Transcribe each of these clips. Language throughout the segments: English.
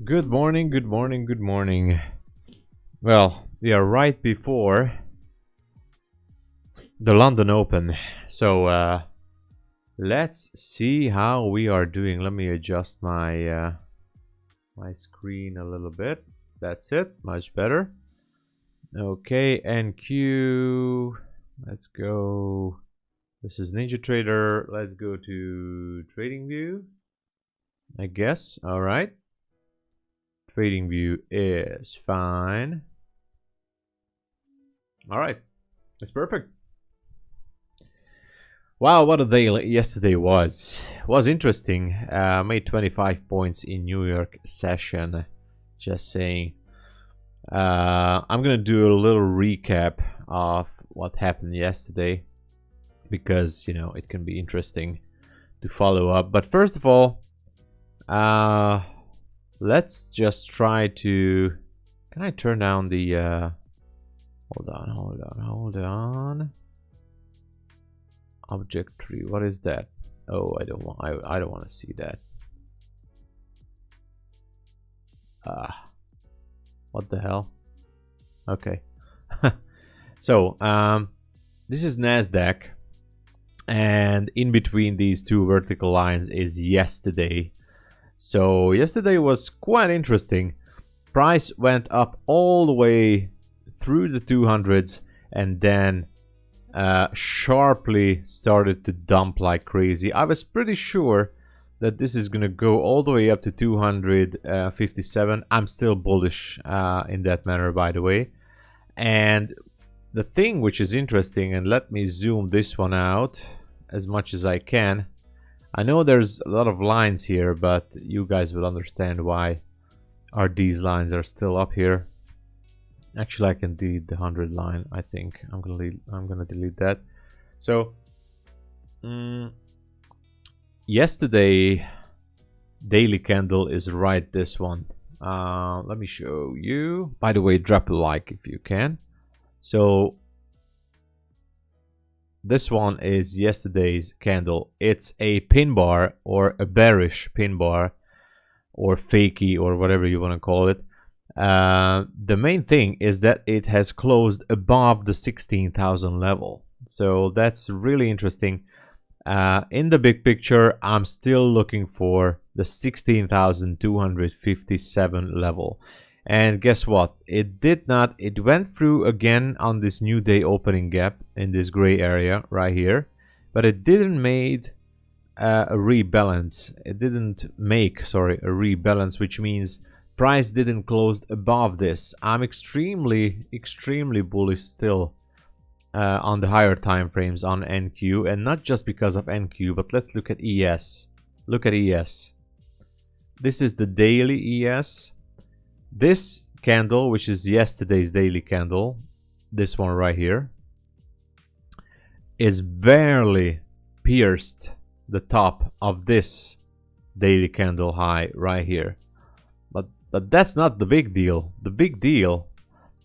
Good morning, good morning, good morning. Well, we are right before the London Open. So let's see how we are doing. Let me adjust my my screen a little bit. That's it, much better. Okay, NQ. Let's go. This is Ninja Trader. Let's go to Trading View, I guess. All right. Trading View is fine. All right, it's perfect. Wow, what a day yesterday was. Was interesting. Made 25 points in New York session. Just saying. I'm gonna do a little recap of what happened yesterday because it can be interesting to follow up. But first of all, let's just try to. Can I turn down the? Hold on. Object tree. What is that? Oh, I don't want to see that. What the hell? Okay. So this is Nasdaq, and in between these two vertical lines is yesterday. So yesterday was quite interesting. Price went up all the way through the 200s and then sharply started to dump like crazy. I was pretty sure that this is gonna go all the way up to 257. I'm still bullish in that manner, by the way. And the thing which is interesting, and let me zoom this one out as much as I can. I know there's a lot of lines here, but you guys will understand why these lines are still up here. Actually, I can delete the 100 line. I think I'm gonna delete that. So yesterday daily candle is right this one. Let me show you. By the way, drop a like if you can. So this one is yesterday's candle. It's a pin bar or a bearish pin bar or fakey or whatever you want to call it. The main thing is that it has closed above the 16,000 level. So that's really interesting. In the big picture, I'm still looking for the 16,257 level. And guess what? It did not. It went through again on this new day opening gap in this gray area right here. But it didn't make a rebalance. It didn't make, sorry, a rebalance, which means price didn't close above this. I'm extremely bullish still on the higher time frames on NQ, and not just because of NQ, but let's look at ES. Look at ES. This is the daily ES. This candle, which is yesterday's daily candle, this one right here, is barely pierced the top of this daily candle high right here. But that's not the big deal. The big deal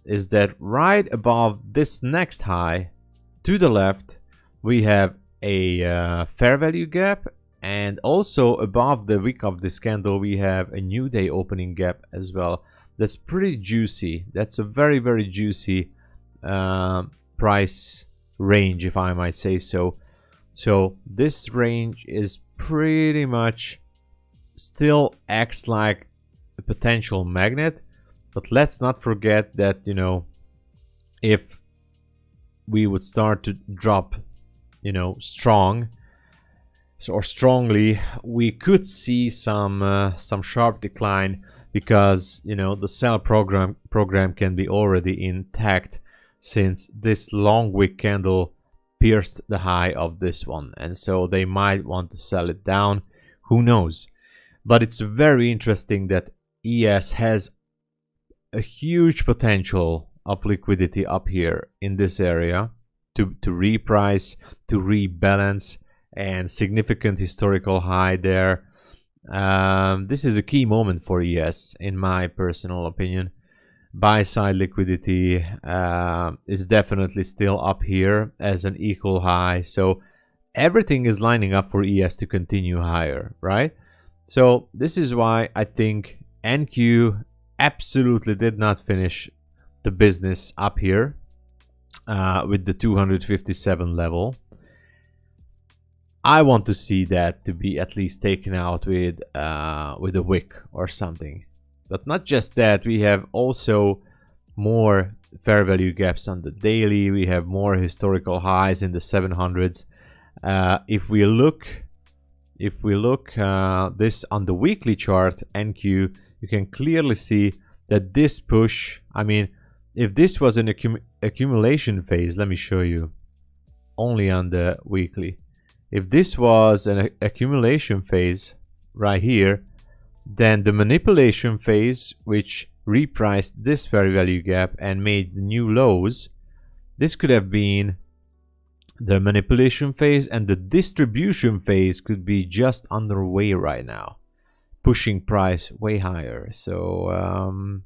is that right above this next high to the left, we have a fair value gap, and also above the wick of this candle, we have a new day opening gap as well. That's pretty juicy. That's a very, very juicy price range, if I might say so. So this range is pretty much still acts like a potential magnet, but let's not forget that if we would start to drop strong or strongly, we could see some sharp decline, because the sell program can be already intact, since this long wick candle pierced the high of this one, and so they might want to sell it down. Who knows? But it's very interesting that ES has a huge potential of liquidity up here in this area to reprice, to rebalance, and significant historical high there. This is a key moment for ES, in my personal opinion. Buy side liquidity is definitely still up here as an equal high, so everything is lining up for ES to continue higher, right? So this is why I think NQ absolutely did not finish the business up here with the 257 level. I want to see that to be at least taken out with a wick or something. But not just that, we have also more fair value gaps on the daily. We have more historical highs in the 700s. If we look this on the weekly chart, NQ, you can clearly see that this push, I mean, if this was an accumulation phase, let me show you, only on the weekly. If this was an accumulation phase right here, then the manipulation phase, which repriced this fair value gap and made the new lows, this could have been the manipulation phase, and the distribution phase could be just underway right now, pushing price way higher. So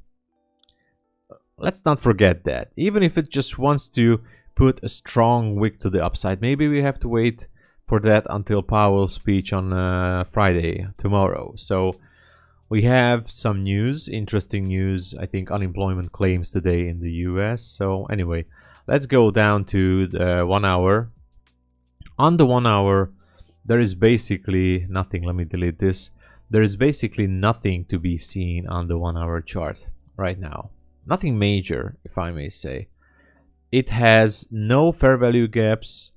let's not forget that. Even if it just wants to put a strong wick to the upside, maybe we have to wait for that until Powell's speech on Friday, tomorrow. So we have some news, interesting news, I think unemployment claims today in the US. So anyway, let's go down to the 1 hour. On the 1 hour, there is basically nothing. Let me delete this. There is basically nothing to be seen on the 1 hour chart right now. Nothing major, if I may say. It has no fair value gaps.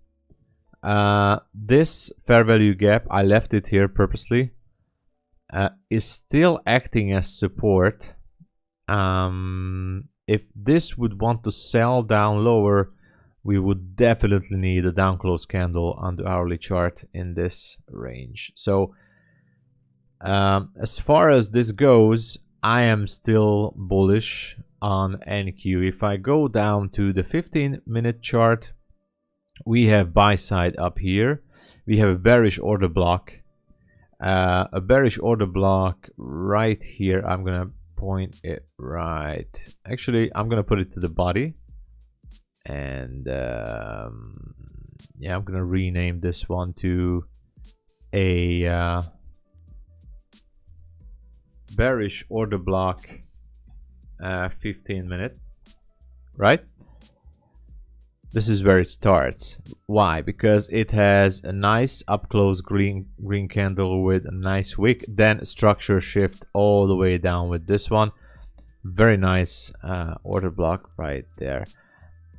This fair value gap, I left it here purposely, is still acting as support. If this would want to sell down lower, we would definitely need a down close candle on the hourly chart in this range. So as far as this goes, I am still bullish on NQ. If I go down to the 15-minute chart, we have buy side up here. We have a bearish order block. A bearish order block right here. I'm gonna point it right. Actually, I'm gonna put it to the body. And yeah, I'm gonna rename this one to a bearish order block 15-minute, right? This is where it starts. Why? Because it has a nice up close green candle with a nice wick, then structure shift all the way down with this one. Very nice order block right there.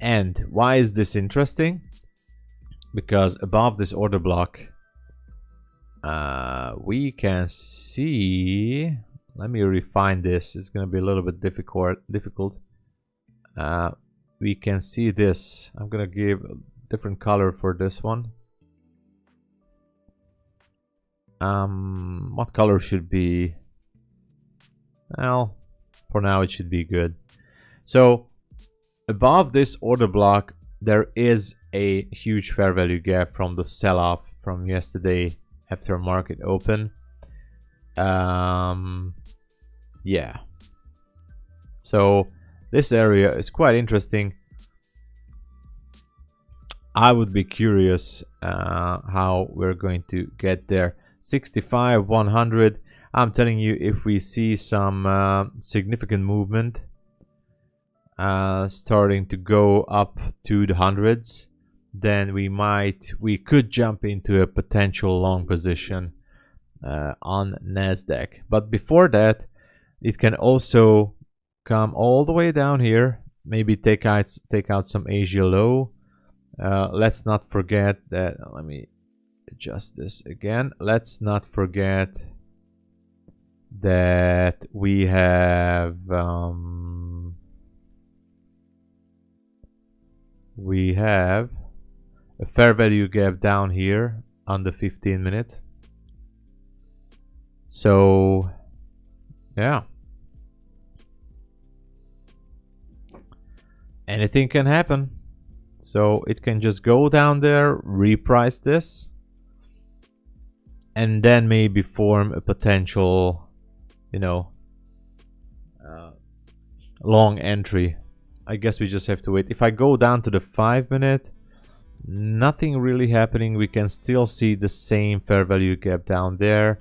And why is this interesting? Because above this order block, we can see, let me refine this, it's going to be a little bit difficult. We can see this. I'm going to give a different color for this one. What color should be? Well, for now it should be good. So above this order block, there is a huge fair value gap from the sell-off from yesterday after market open. Yeah. So this area is quite interesting. I would be curious how we're going to get there. 65, 100. I'm telling you, if we see some significant movement starting to go up to the hundreds, then we could jump into a potential long position on Nasdaq. But before that, it can also come all the way down here, maybe take out some Asia low. Let's not forget that, let me adjust this again. Let's not forget that we have a fair value gap down here on the 15-minute. So yeah, anything can happen. So it can just go down there, reprice this, and then maybe form a potential, you know, long entry. I guess we just have to wait. If I go down to the 5-minute, nothing really happening. We can still see the same fair value gap down there.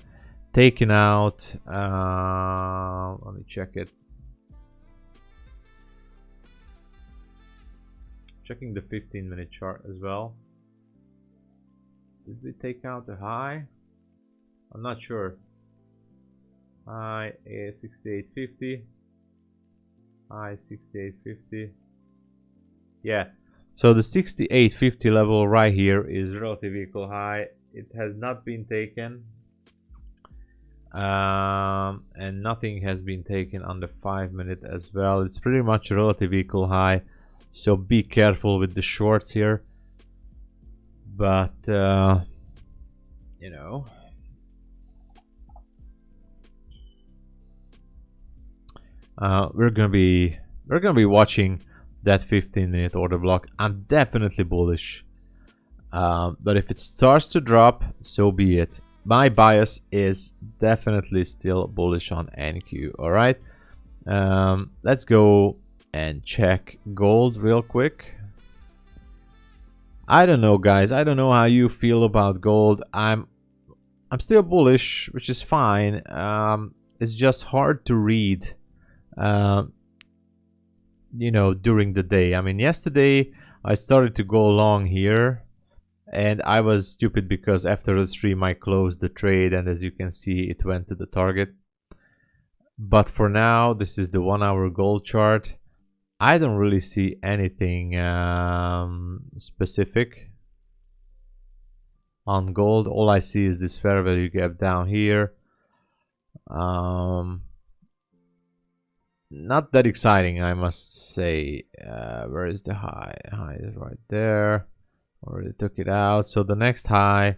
taken out. Let me check it. Checking the 15-minute chart as well. Did we take out the high? I'm not sure. High is 68.50. High 68.50. Yeah. So the 68.50 level right here is relative equal high. It has not been taken. And nothing has been taken on the 5-minute as well. It's pretty much a relative equal high. So be careful with the shorts here. But, you know. We're gonna be watching that 15-minute order block. I'm definitely bullish, but if it starts to drop, so be it. My bias is definitely still bullish on NQ. All right, let's go and check gold real quick. I don't know, guys. I don't know how you feel about gold. I'm still bullish, which is fine. It's just hard to read. You know, during the day. I mean, yesterday I started to go long here, and I was stupid because after the stream I closed the trade, and as you can see, it went to the target. But for now, this is the 1-hour gold chart. I don't really see anything specific on gold. All I see is this fair value gap down here. Not that exciting, I must say. Where is the high? High is right there. Already took it out. So the next high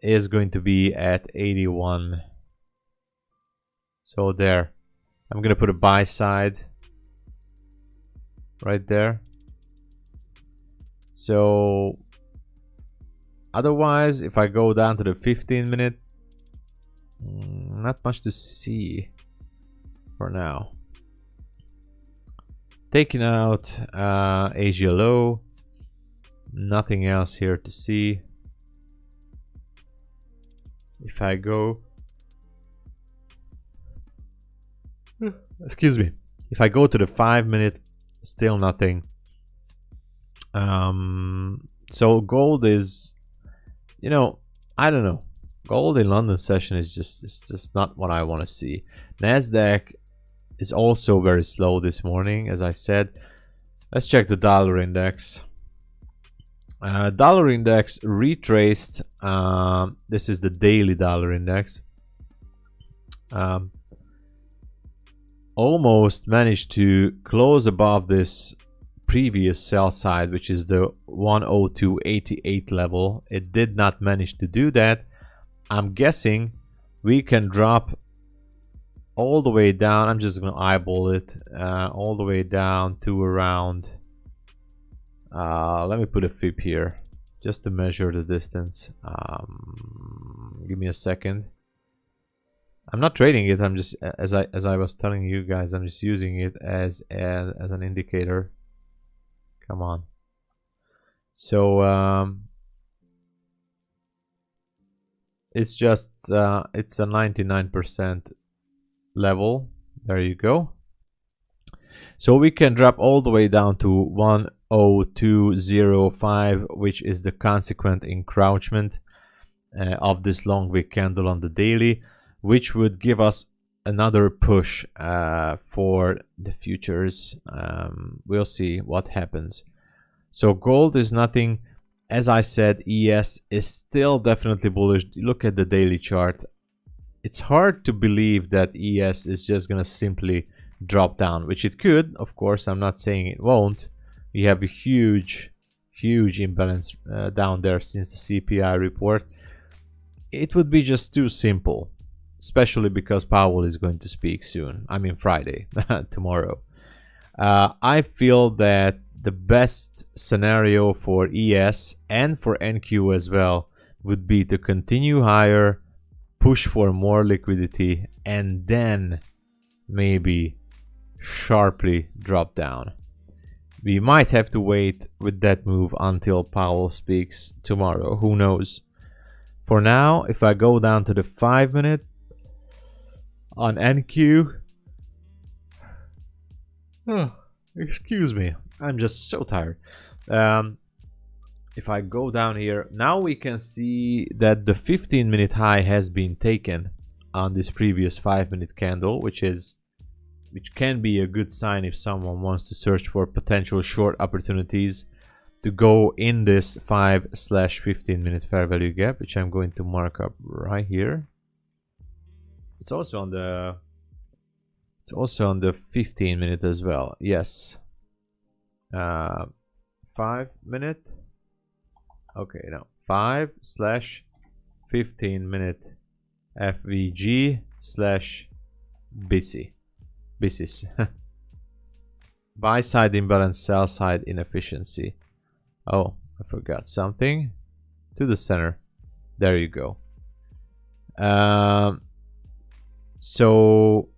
is going to be at 81. So there. I'm gonna put a buy side right there. So otherwise, if I go down to the 15-minute, not much to see for now. Taking out Asia low, nothing else here to see. If I go, excuse me, if I go to the 5-minute, still nothing. So gold is, you know, I don't know. Gold in London session is just not what I want to see. Nasdaq is also very slow this morning, as I said. Let's check the dollar index. Dollar index retraced. This is the daily dollar index. Almost managed to close above this previous sell side, which is the 102.88 level. It did not manage to do that. I'm guessing we can drop all the way down. I'm just gonna eyeball it all the way down to around, let me put a fib here just to measure the distance. Give me a second. I'm not trading it. I'm just, as I was telling you guys, I'm just using it as an indicator. Come on. So it's just it's a 99% level. There you go. So we can drop all the way down to 102.05, which is the consequent encroachment of this long wick candle on the daily, which would give us another push for the futures. We'll see what happens. So gold is nothing. As I said, ES is still definitely bullish. Look at the daily chart. It's hard to believe that ES is just gonna simply drop down, which it could, of course. I'm not saying it won't. We have a huge imbalance down there since the CPI report. It would be just too simple, especially because Powell is going to speak soon. I mean Friday, tomorrow. I feel that the best scenario for ES and for NQ as well would be to continue higher, push for more liquidity, and then maybe sharply drop down. We might have to wait with that move until Powell speaks tomorrow. Who knows? For now, if I go down to the 5-minute, on NQ. Oh, excuse me, I'm just so tired. If I go down here, now we can see that the 15-minute high has been taken on this previous 5-minute candle, which can be a good sign if someone wants to search for potential short opportunities to go in this 5/15-minute fair value gap, which I'm going to mark up right here. It's also on the 15-minute as well. Yes. 5-minute. Okay, now 5/15-minute FVG / BISIS. Buy side imbalance, sell side inefficiency. Oh, I forgot something. To the center. There you go. So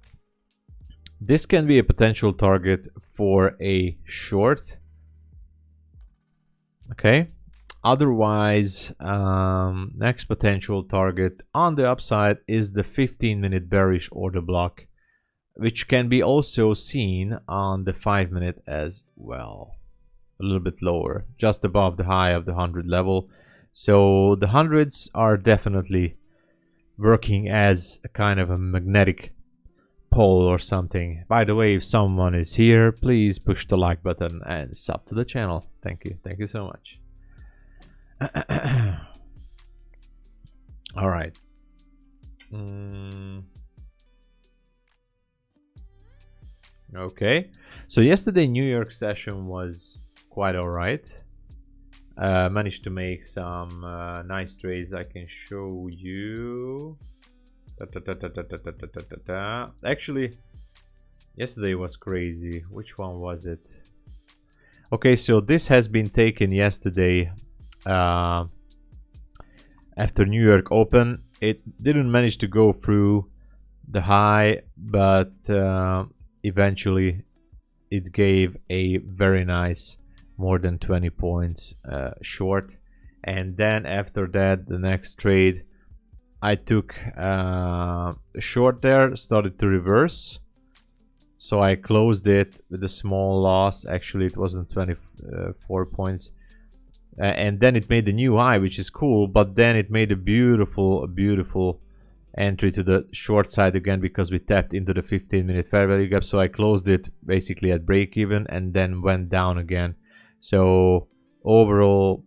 this can be a potential target for a short. Okay. Otherwise, next potential target on the upside is the 15-minute bearish order block, which can be also seen on the 5-minute as well. A little bit lower, just above the high of the 100 level. So the hundreds are definitely working as a kind of a magnetic pole or something. By the way, if someone is here, please push the like button and sub to the channel. Thank you so much. All right. Okay, so yesterday New York session was quite all right. Managed to make some nice trades. I can show you. Actually, yesterday was crazy. Which one was it? Okay, so this has been taken yesterday after New York open. It didn't manage to go through the high, but eventually it gave a very nice more than 20 points short. And then after that, the next trade I took short there, started to reverse, so I closed it with a small loss. Actually it wasn't 24 points, and then it made a new high, which is cool, but then it made a beautiful entry to the short side again, because we tapped into the 15-minute fair value gap. So I closed it basically at break even and then went down again. So overall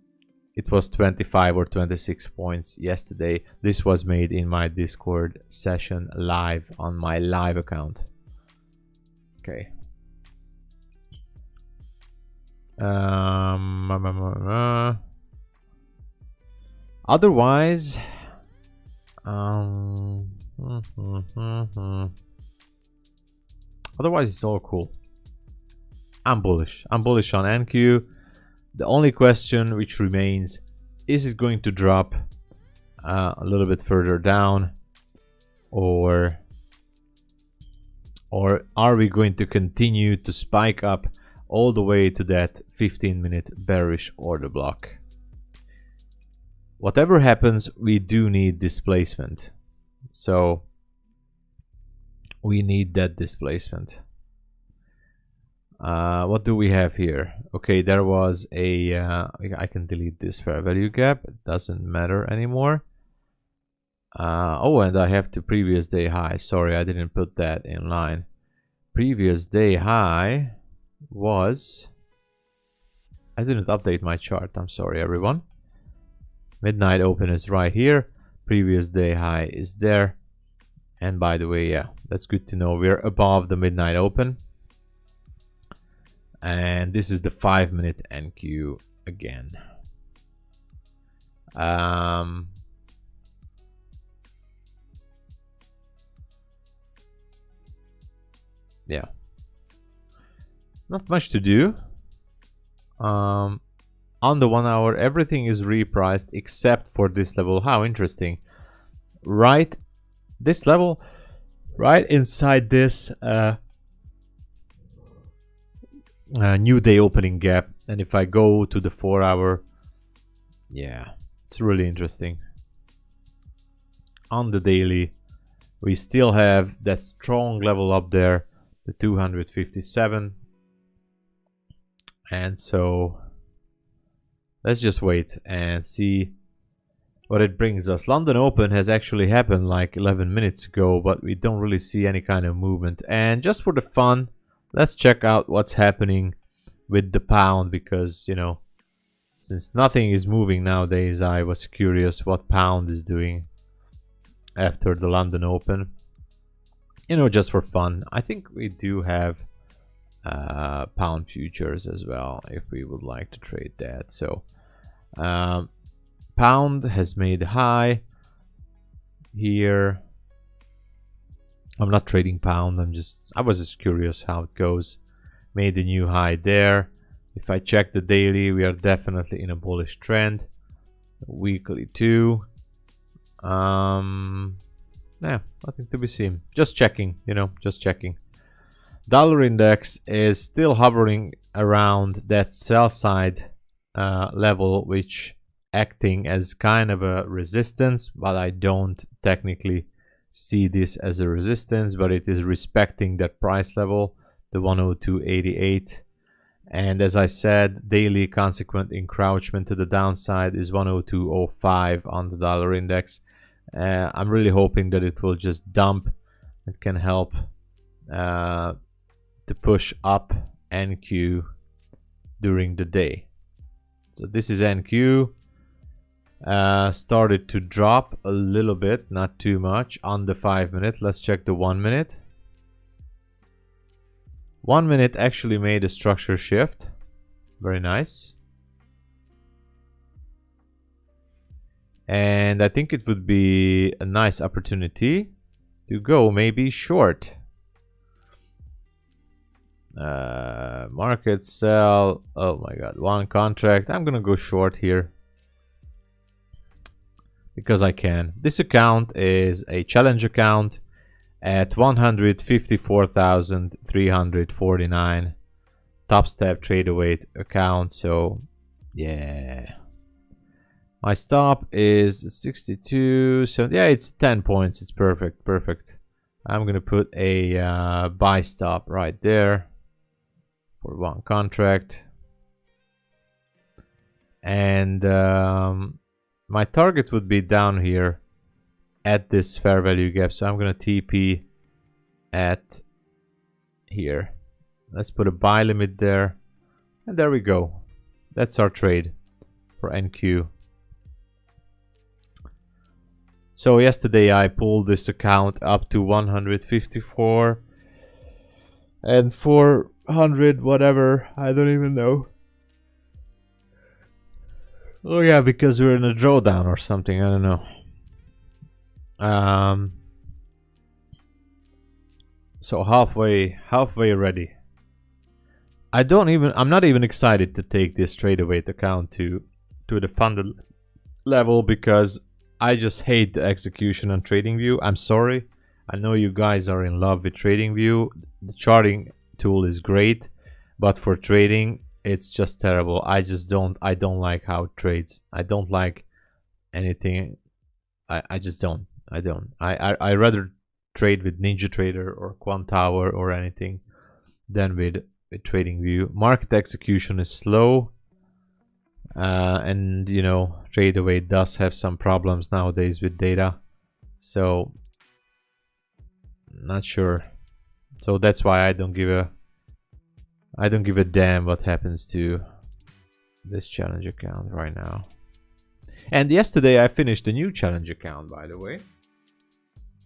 it was 25 or 26 points yesterday. This was made in my Discord session live on my live account. Okay. Otherwise, otherwise it's all cool. I'm bullish on NQ. The only question which remains, is it going to drop a little bit further down, or are we going to continue to spike up all the way to that 15-minute bearish order block? Whatever happens, we do need displacement. So we need that displacement. What do we have here? Okay, there was a I can delete this fair value gap. It doesn't matter anymore. Oh, and I have the previous day high. Sorry, I didn't put that in line. Previous day high was, I didn't update my chart. I'm sorry, everyone. Midnight open is right here. Previous day high is there. And by the way, yeah, that's good to know. We're above the midnight open. And this is the 5-minute NQ again. Yeah, not much to do. On the 1 hour, everything is repriced except for this level. How interesting. Right, this level, right inside this new day opening gap. And if I go to the 4 hour, yeah, it's really interesting. On the daily, We still have that strong level up there, the 257. And so let's just wait and see what it brings us. London Open has actually happened like 11 minutes ago, but we don't really see any kind of movement. And just for the fun, let's check out what's happening with the pound, because, you know, since nothing is moving nowadays, I was curious what pound is doing after the London Open. You know, just for fun. I think we do have pound futures as well if we would like to trade that. So pound has made a high here. I'm not trading pound, I was just curious how it goes. Made a new high there. If I check the daily, we are definitely in a bullish trend. Weekly too. Yeah, nothing to be seen. Just checking, you know, just checking. Dollar index is still hovering around that sell side level, which acting as kind of a resistance, but I don't technically see this as a resistance, but it is respecting that price level, the 102.88. And as I said, daily consequent encroachment to the downside is 102.05 on the dollar index. I'm really hoping that it will just dump. It can help to push up NQ during the day. So this is NQ. Started to drop a little bit, not too much, on the 5 minute. Let's check the 1 minute. 1 minute actually made a structure shift. Very nice. And I think it would be a nice opportunity to go maybe short. Market sell. Oh my god, one contract. I'm gonna go short here because I can. This account is a challenge account at 154,349. Top step trader weight account. So yeah, my stop is 62. So yeah, it's 10 points. It's perfect. Perfect. I'm gonna put a buy stop right there for one contract. And my target would be down here at this fair value gap. So I'm gonna TP at here. Let's put a buy limit there. And there we go. That's our trade for NQ. So yesterday I pulled this account up to 154 and 400 whatever, I don't even know. Oh yeah, because we're in a drawdown or something, I don't know. So halfway ready. I'm not even excited to take this trader weight account to the funded level, because I just hate the execution on TradingView. I'm sorry. I know you guys are in love with TradingView. The charting tool is great, but for trading, it's just terrible. I don't like how it trades. I don't like anything. I just don't. I rather trade with NinjaTrader or Quantower or anything than with TradingView. Market execution is slow. And you know, TradeAway does have some problems nowadays with data, so not sure. So that's why I don't give a damn what happens to this challenge account right now. And yesterday I finished a new challenge account, by the way. I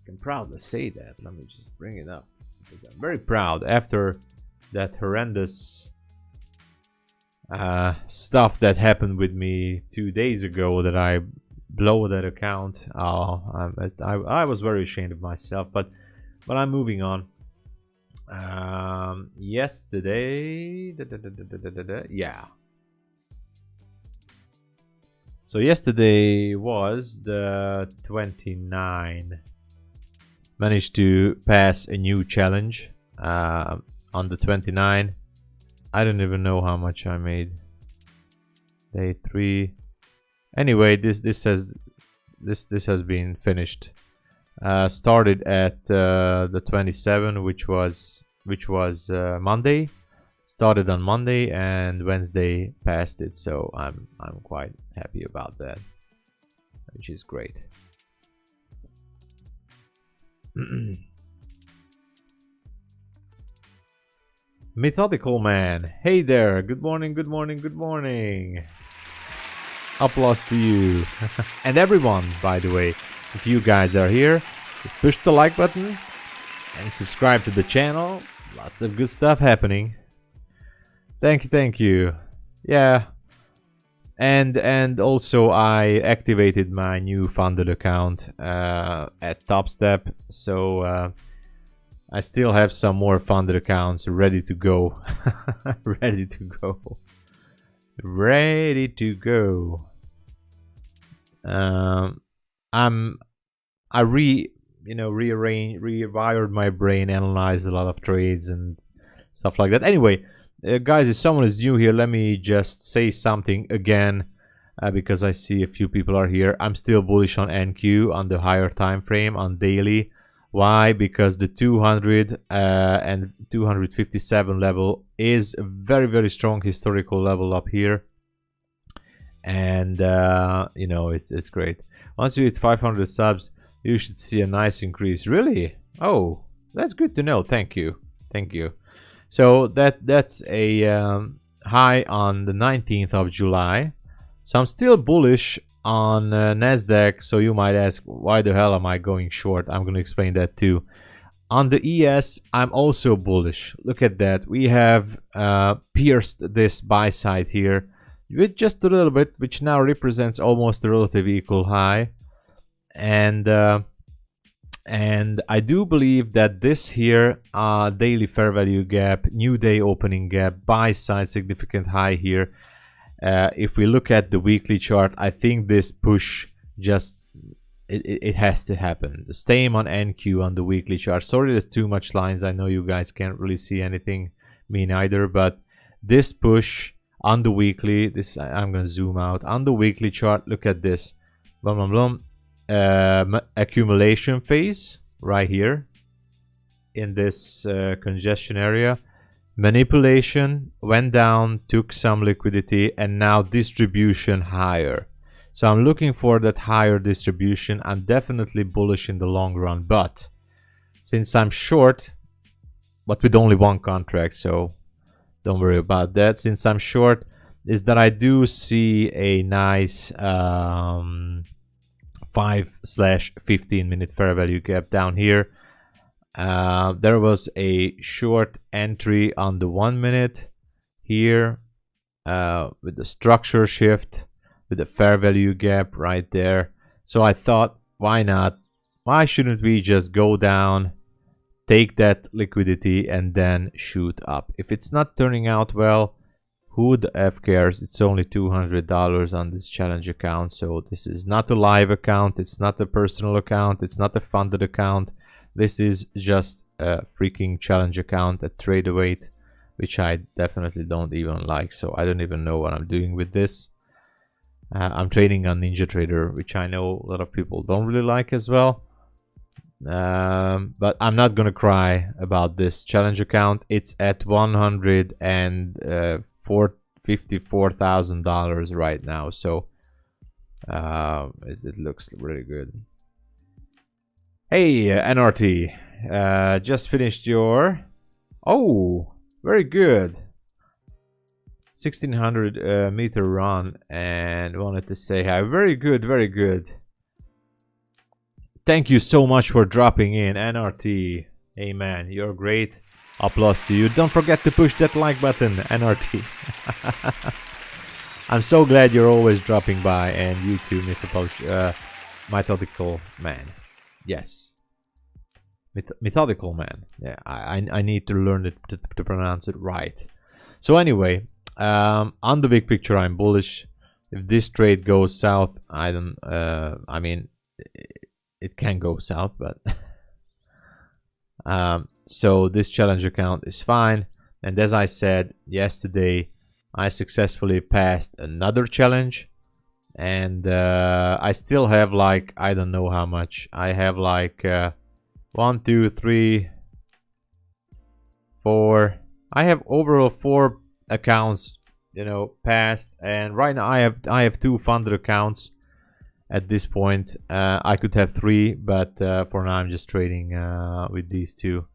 can proudly say that. Let me just bring it up, because I'm very proud after that horrendous stuff that happened with me 2 days ago, that I blow that account. I was very ashamed of myself, but I'm moving on. Yesterday, yeah. So yesterday was the 29. Managed to pass a new challenge on the 29. I don't even know how much I made. Day 3. Anyway, this has been finished. Started at the 27, which was Monday. Started on Monday and Wednesday passed it, so I'm quite happy about that, which is great. Methodical man, hey there, good morning, good morning, good morning. Applause to you. And everyone, by the way, if you guys are here, just push the like button and subscribe to the channel. Lots of good stuff happening. Thank you, thank you. Yeah. And also I activated my new funded account at TopStep, so I still have some more funded accounts ready to go. Ready to go. Ready to go. I rewired my brain, analyzed a lot of trades and stuff like that. Anyway, guys, if someone is new here, let me just say something again, because I see a few people are here. I'm still bullish on NQ on the higher time frame on daily. Why? Because the 200 and 257 level is a very, very strong historical level up here, and you know, it's great. Once you hit 500 subs, you should see a nice increase. Really? Oh, that's good to know. Thank you, thank you. So that's a high on the 19th of July. So I'm still bullish on Nasdaq. So you might ask, why the hell am I going short? I'm going to explain that too. On the ES, I'm also bullish. Look at that. We have pierced this buy side here with just a little bit, which now represents almost a relative equal high. And I do believe that this here daily fair value gap, new day opening gap, buy side significant high here. If we look at the weekly chart, I think this push just it has to happen. The same on NQ on the weekly chart. Sorry, there's too much lines. I know you guys can't really see anything, me neither. But this push on the weekly, this I'm gonna zoom out on the weekly chart. Look at this, blum blum blum. Accumulation phase right here in this congestion area, manipulation, went down, took some liquidity, and now distribution higher. So I'm looking for that higher distribution. I'm definitely bullish in the long run, but since I'm short, but with only one contract, so don't worry about that. Since I'm short, is that I do see a nice 5/15 minute fair value gap down here. There was a short entry on the 1 minute here with the structure shift, with the fair value gap right there. So I thought, why not? Why shouldn't we just go down, take that liquidity, and then shoot up? If it's not turning out well, who the F cares? It's only $200 on this challenge account. So this is not a live account. It's not a personal account. It's not a funded account. This is just a freaking challenge account at trade weight, which I definitely don't even like. So I don't even know what I'm doing with this. I'm trading on Ninja Trader, which I know a lot of people don't really like as well. But I'm not gonna cry about this challenge account. It's at $154,000 right now, so it looks really good. Hey NRT, just finished your very good 1600 meter run and wanted to say hi. Very good, very good. Thank you so much for dropping in, NRT. Hey man, you're great. Applause to you. Don't forget to push that like button, NRT. I'm so glad you're always dropping by, and you too, Methodical Man. Yes. Methodical Man. Yeah, I need to learn to pronounce it right. So anyway, on the big picture, I'm bullish. If this trade goes south, I mean, it can go south, but so this challenge account is fine. And as I said yesterday, I successfully passed another challenge, and I still have like, I don't know how much. I have like 1, 2, 3, 4. I have overall 4 accounts, you know, passed, and right now I have 2 funded accounts at this point. I could have 3, but for now I'm just trading with these 2,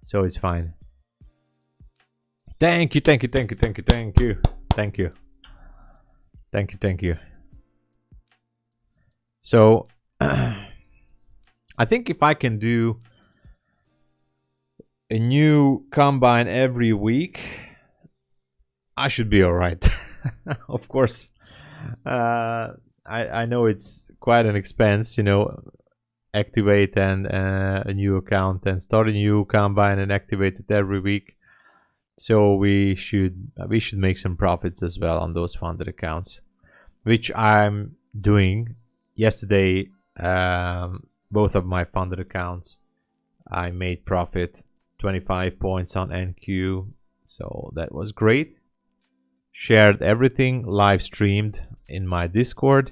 so it's fine. Thank you, thank you, thank you, thank you, thank you, thank you, thank you, thank you. So I think if I can do a new combine every week, I should be all right. Of course, I know it's quite an expense, you know, activate and a new account and start a new combine and activate it every week. So we should make some profits as well on those funded accounts, which I'm doing. Yesterday, both of my funded accounts, I made profit, 25 points on NQ, so that was great. Shared everything, live streamed in my Discord.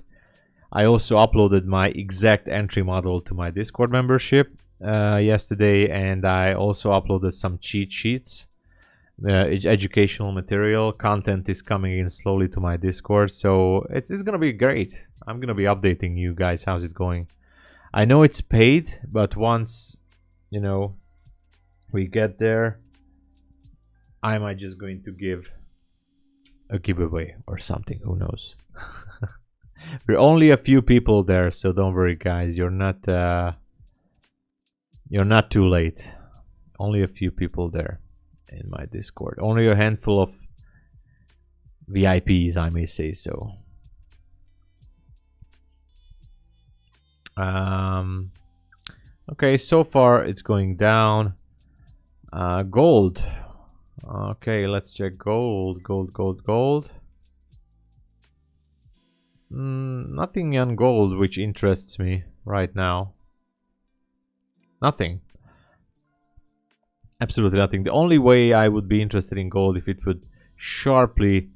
I also uploaded my exact entry model to my Discord membership yesterday, and I also uploaded some cheat sheets. Educational material content is coming in slowly to my Discord, so it's gonna be great. I'm gonna be updating you guys how's it going. I know it's paid, but once, you know, we get there, I might just going to give a giveaway or something, who knows. We're only a few people there, so don't worry guys, you're not too late. Only a few people there in my Discord, only a handful of VIPs, I may say so. Okay, so far it's going down. Gold. Okay, let's check gold. Gold. Nothing on gold which interests me right now. Nothing. Absolutely nothing. The only way I would be interested in gold if it would sharply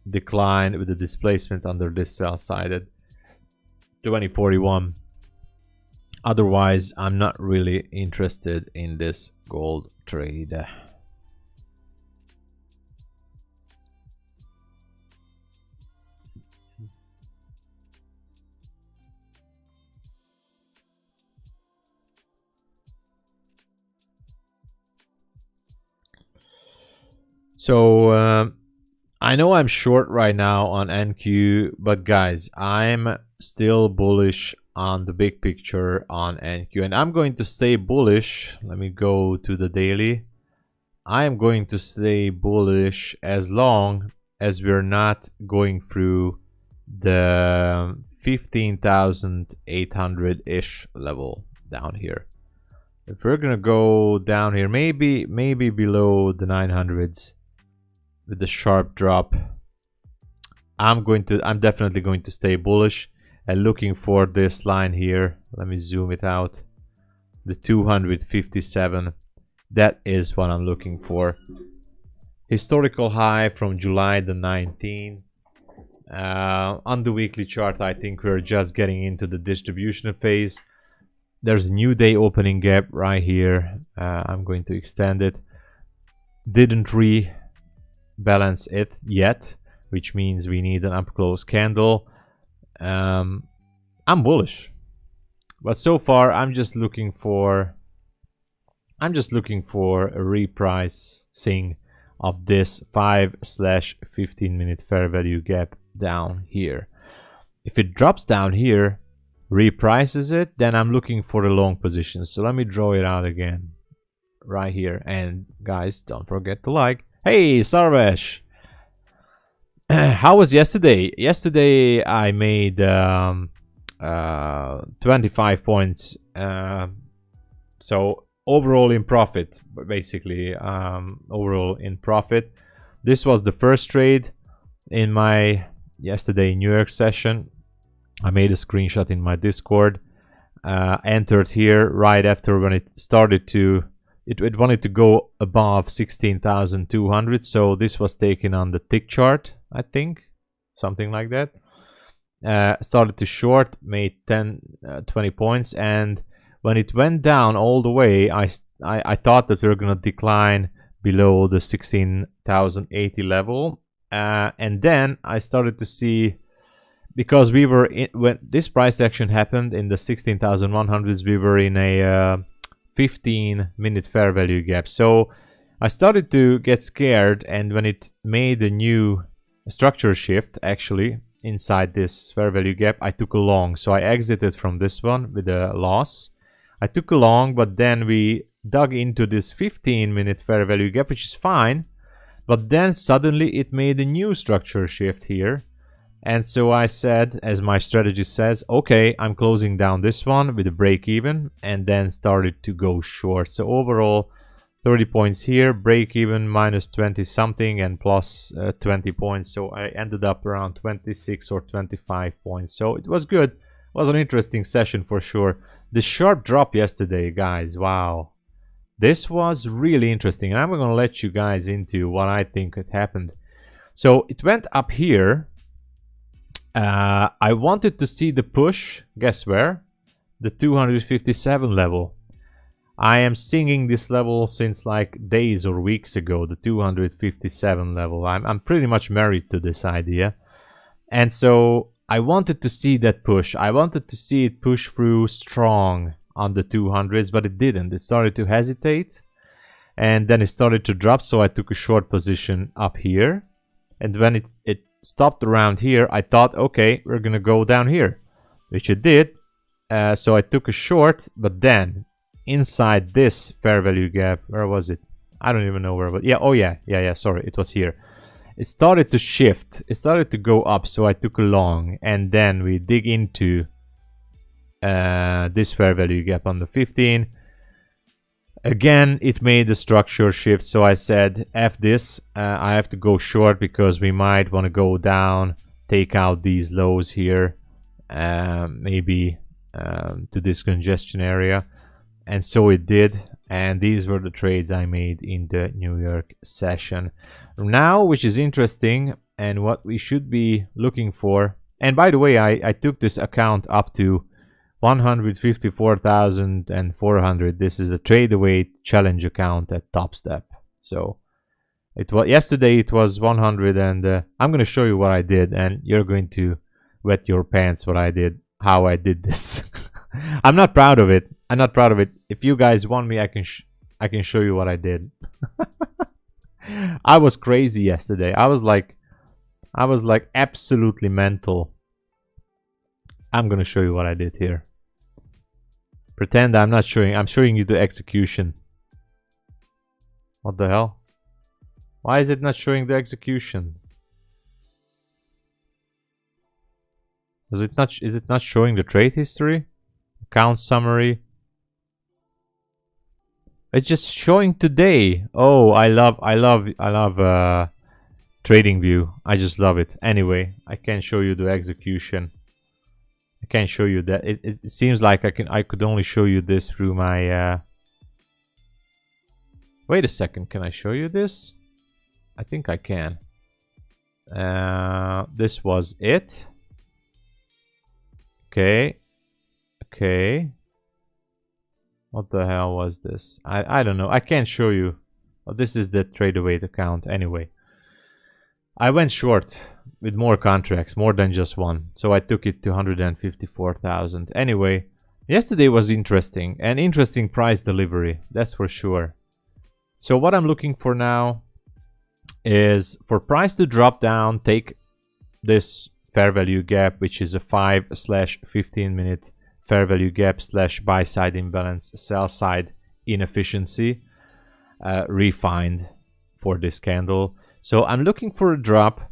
decline with the displacement under this sell-sided 2041. Otherwise, I'm not really interested in this gold trade. So I know I'm short right now on NQ, but guys, I'm still bullish on the big picture on NQ, and I'm going to stay bullish. Let me go to the daily. I am going to stay bullish as long as we're not going through the 15,800-ish level down here. If we're gonna go down here, maybe below the 900s with the sharp drop, I'm definitely going to stay bullish and looking for this line here. Let me zoom it out. The 257. That is what I'm looking for. Historical high from July the 19th. On the weekly chart, I think we're just getting into the distribution phase. There's a new day opening gap right here. I'm going to extend it. Didn't rebalance it yet, which means we need an up close candle. I'm bullish, but so far I'm just looking for a repricing of this 5/15 minute fair value gap down here. If it drops down here, reprices it, then I'm looking for a long position. So let me draw it out again right here. And guys, don't forget to like. Hey Sarvesh, how was yesterday? Yesterday I made 25 points, so overall in profit, basically. Overall in profit. This was the first trade in my yesterday New York session. I made a screenshot in my Discord. Entered here right after when it started to, it wanted to go above 16,200. So this was taken on the tick chart, I think, something like that. started to short, made 10 20 points, and when it went down all the way, I thought that we were gonna decline below the 16,080 level, and then I started to see, because we were in, when this price action happened in the 16,100s, we were in a 15-minute fair value gap. So I started to get scared, and when it made a new structure shift actually inside this fair value gap, I took a long. So I exited from this one with a loss. I took a long, but then we dug into this 15-minute fair value gap, which is fine, but then suddenly it made a new structure shift here. And so I said, as my strategy says, okay, I'm closing down this one with a break even, and then started to go short. So overall 30 points here, break even minus 20 something, and plus 20 points. So I ended up around 26 or 25 points. So it was good. It was an interesting session for sure. The sharp drop yesterday, guys, wow. This was really interesting, and I'm going to let you guys into what I think had happened. So it went up here. I wanted to see the push. Guess where? The 257 level. I am singing this level since like days or weeks ago, the 257 level. I'm pretty much married to this idea. And so I wanted to see that push. I wanted to see it push through strong on the 200s, but it didn't. It started to hesitate, and then it started to drop, so I took a short position up here. And when it stopped around here, I thought, okay, we're gonna go down here, which it did. So I took a short, but then inside this fair value gap, where was it? I don't even know where, but yeah, oh yeah, sorry, it was here. It started to shift, it started to go up, so I took a long, and then we dig into this fair value gap on the 15. Again, it made the structure shift, so I said, F this, I have to go short because we might want to go down, take out these lows here, maybe to this congestion area. And so it did, and these were the trades I made in the New York session. Now, which is interesting, and what we should be looking for, and by the way, I took this account up to 154,400. This is a trade away challenge account at Top Step. So it was yesterday, it was 100, and I'm going to show you what I did, and you're going to wet your pants what I did, how I did this. I'm not proud of it. I'm not proud of it. If you guys want me, I can show you what I did. I was crazy yesterday. I was like absolutely mental. I'm gonna show you what I did here. Pretend I'm not showing. I'm showing you the execution. What the hell? Why is it not showing the execution? Is it not showing the trade history? Account summary. It's just showing today. Oh, I love trading view. I just love it. Anyway, I can show you the execution. I can't show you that. It seems like I could only show you this through my wait a second, can I show you this? I think I can. This was it. Okay. What the hell was this? I don't know. I can't show you. Oh, this is the trade away account anyway. I went short with more contracts, more than just one. So I took it to 154,000. Anyway, yesterday was interesting. An interesting price delivery, that's for sure. So what I'm looking for now is for price to drop down, take this fair value gap, which is a 5/15 minute fair value gap / buy side imbalance, sell side inefficiency, refined for this candle. So I'm looking for a drop.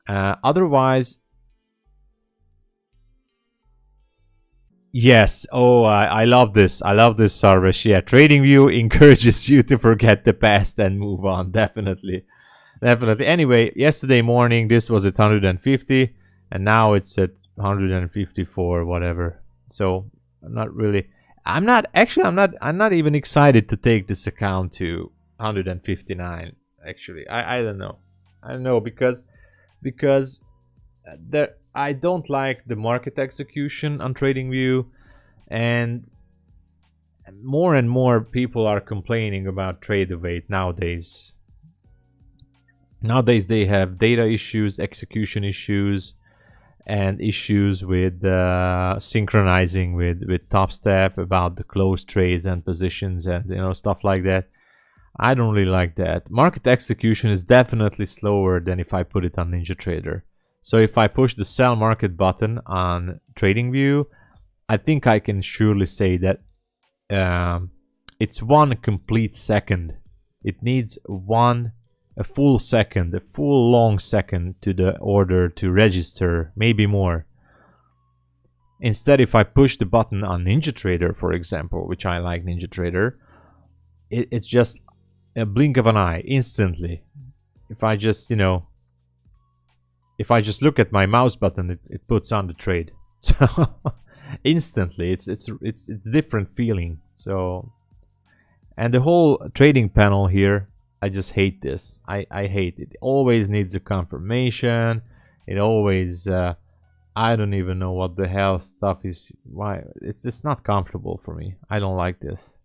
Otherwise, yes. Oh, I love this. I love this, Sarvesh. Yeah, TradingView encourages you to forget the past and move on. Definitely. Anyway, yesterday morning this was at 150, and now it's at 154, whatever. So I'm not even excited to take this account to 159. Actually, I don't know. because I don't like the market execution on TradingView, and more people are complaining about trade await nowadays. Nowadays they have data issues, execution issues, and issues with synchronizing with Top Step about the closed trades and positions and stuff like that. I don't really like that. Market execution is definitely slower than if I put it on NinjaTrader. So if I push the sell market button on TradingView, I think I can surely say that it's 1 complete second. It needs a full second, a full long second to the order to register, maybe more. Instead, if I push the button on NinjaTrader, for example, which I like NinjaTrader, it's just a blink of an eye, instantly. If I just, if I just look at my mouse button, it puts on the trade. So instantly, it's a different feeling. So, and the whole trading panel here, I just hate this. I hate it. It always needs a confirmation. It always I don't even know what the hell stuff is. Why it's not comfortable for me. I don't like this.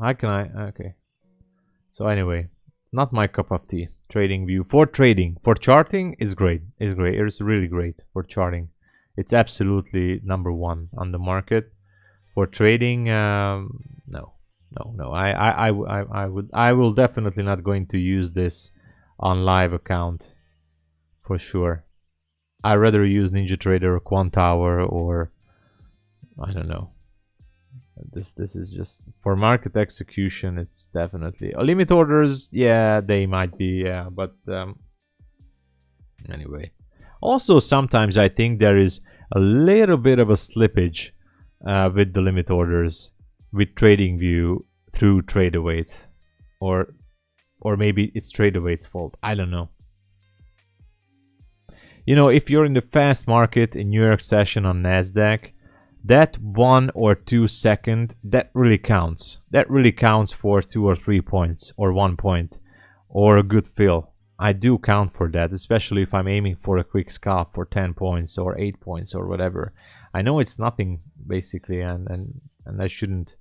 How can I? Okay. So anyway, not my cup of tea. TradingView for trading, for charting is great. It's great. It's really great for charting. It's absolutely #1 on the market. For trading, no. I will definitely not going to use this on live account for sure. I rather use NinjaTrader or Quantower, or I don't know. This is just for market execution. It's definitely limit orders. Yeah, they might be. Yeah, but anyway. Also, sometimes I think there is a little bit of a slippage with the limit orders with TradingView through trade await, or maybe it's trade await's fault. I don't know. If you're in the fast market in New York session on Nasdaq, that 1 or 2 second, that really counts. That really counts for 2 or 3 points, or 1 point, or a good fill. I do count for that, especially if I'm aiming for a quick scalp for 10 points or 8 points or whatever. I know it's nothing basically, and I shouldn't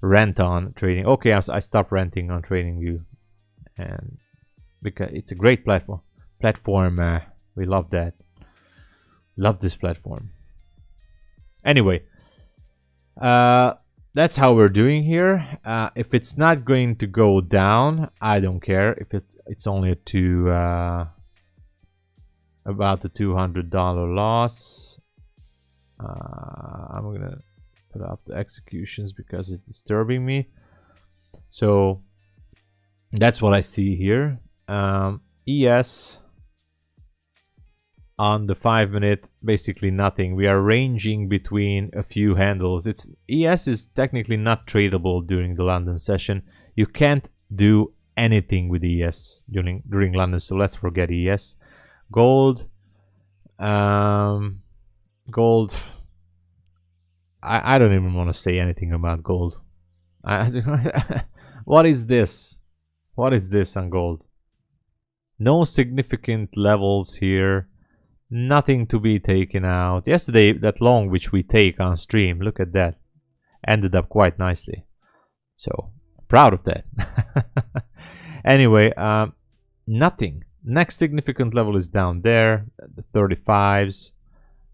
rant on trading. Okay, I stopped ranting on TradingView, and because it's a great platform. We love that. Love this platform. Anyway, that's how we're doing here. If it's not going to go down, I don't care. If it's only to about the $200 loss, I'm gonna put up the executions because it's disturbing me. So that's what I see here. ES on the 5-minute, basically nothing. We are ranging between a few handles. ES is technically not tradable during the London session. You can't do anything with ES during London, so let's forget ES. Gold, gold. I don't even want to say anything about gold. What is this? What is this on gold? No significant levels here. Nothing to be taken out. Yesterday, that long which we take on stream, look at that, ended up quite nicely. So proud of that. Anyway, nothing. Next significant level is down there at the 35s,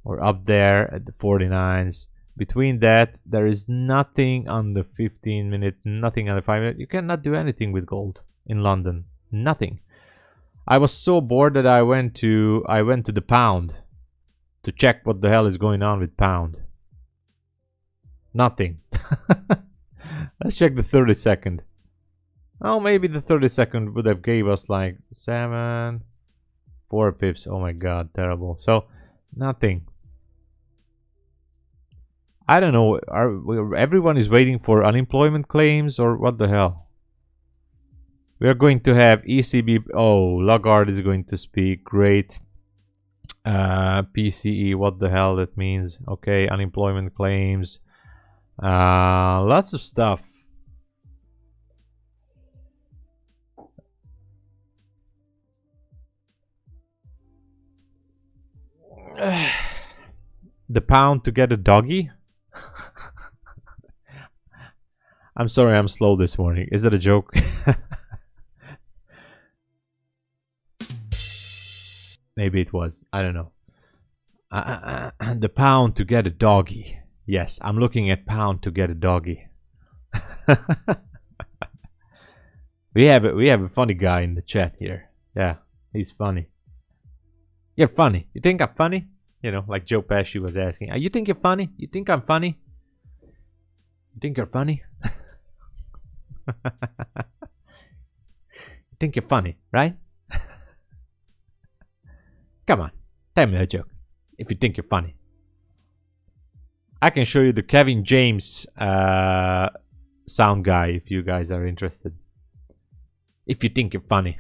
or up there at the 49s. Between that, there is nothing on the 15-minute, nothing on the 5-minute. You cannot do anything with gold in London. Nothing. I was so bored that I went to the pound to check what the hell is going on with pound. Nothing. Let's check the 30-second. Oh, maybe the 30-second would have gave us like 4 pips. Oh my god, terrible. So nothing. I don't know. Everyone is waiting for unemployment claims, or what the hell? We are going to have ECB. Oh, Lagarde is going to speak. Great. PCE. What the hell that means? Okay, unemployment claims. Lots of stuff. The pound to get a doggy? I'm sorry, I'm slow this morning. Is that a joke? Maybe it was. I don't know. The pound to get a doggy. Yes, I'm looking at pound to get a doggy. we have a funny guy in the chat here. Yeah, he's funny. You're funny. You think I'm funny? You know, like Joe Pesci was asking. You think you're funny? You think I'm funny? You think you're funny? You think you're funny, right? Come on, tell me a joke. If you think you're funny, I can show you the Kevin James sound guy if you guys are interested. If you think you're funny.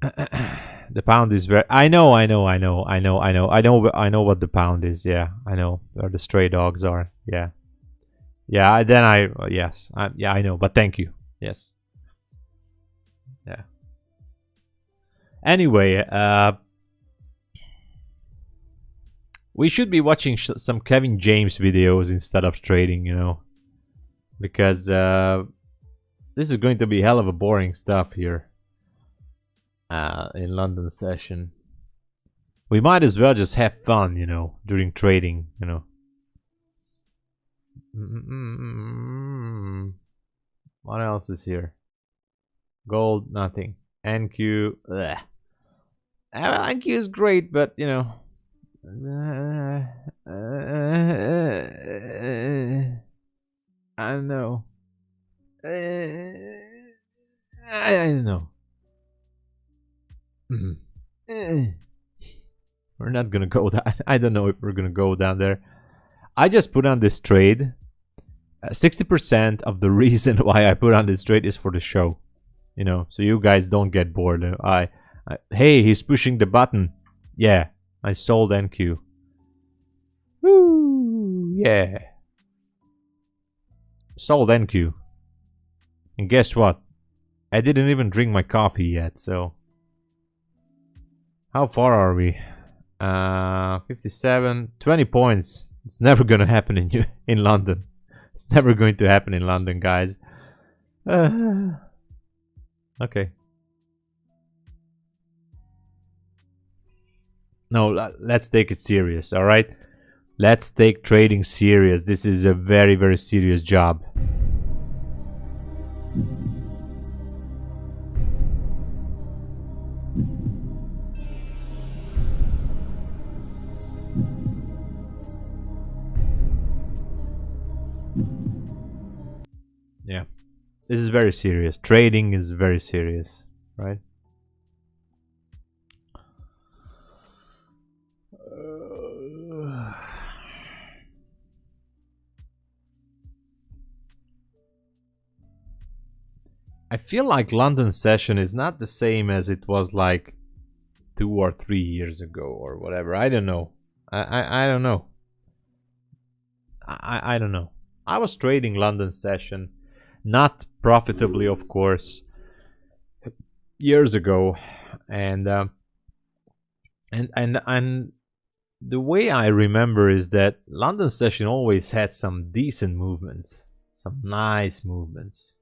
The pound is very. I know what the pound is. Yeah, I know where the stray dogs are. Yeah, yeah. Yes, yeah, I know. But thank you. Yes. Yeah. Anyway, we should be watching some Kevin James videos instead of trading, you know, because this is going to be hell of a boring stuff here in London session. We might as well just have fun, you know, during trading, you know. What else is here? Gold, nothing. NQ, ugh. NQ is great, but you know, I don't know. I don't know. We're not gonna go down. I don't know if we're gonna go down there. I just put on this trade. 60% of the reason why I put on this trade is for the show. You know, so you guys don't get bored. Hey, he's pushing the button. Yeah, I sold NQ. Woo, yeah. Sold NQ. And guess what? I didn't even drink my coffee yet, so. How far are we? 57, 20 points. It's never gonna happen in London. It's never going to happen in London, guys. Okay. No, let's take it serious, all right? Let's take trading serious. This is a very, very serious job. Yeah. This is very serious. Trading is very serious, right? I feel like London session is not the same as it was like 2 or 3 years ago or whatever. I don't know. I don't know. I don't know. I was trading London session, not profitably, of course, years ago, and the way I remember is that London session always had some decent movements, some nice movements.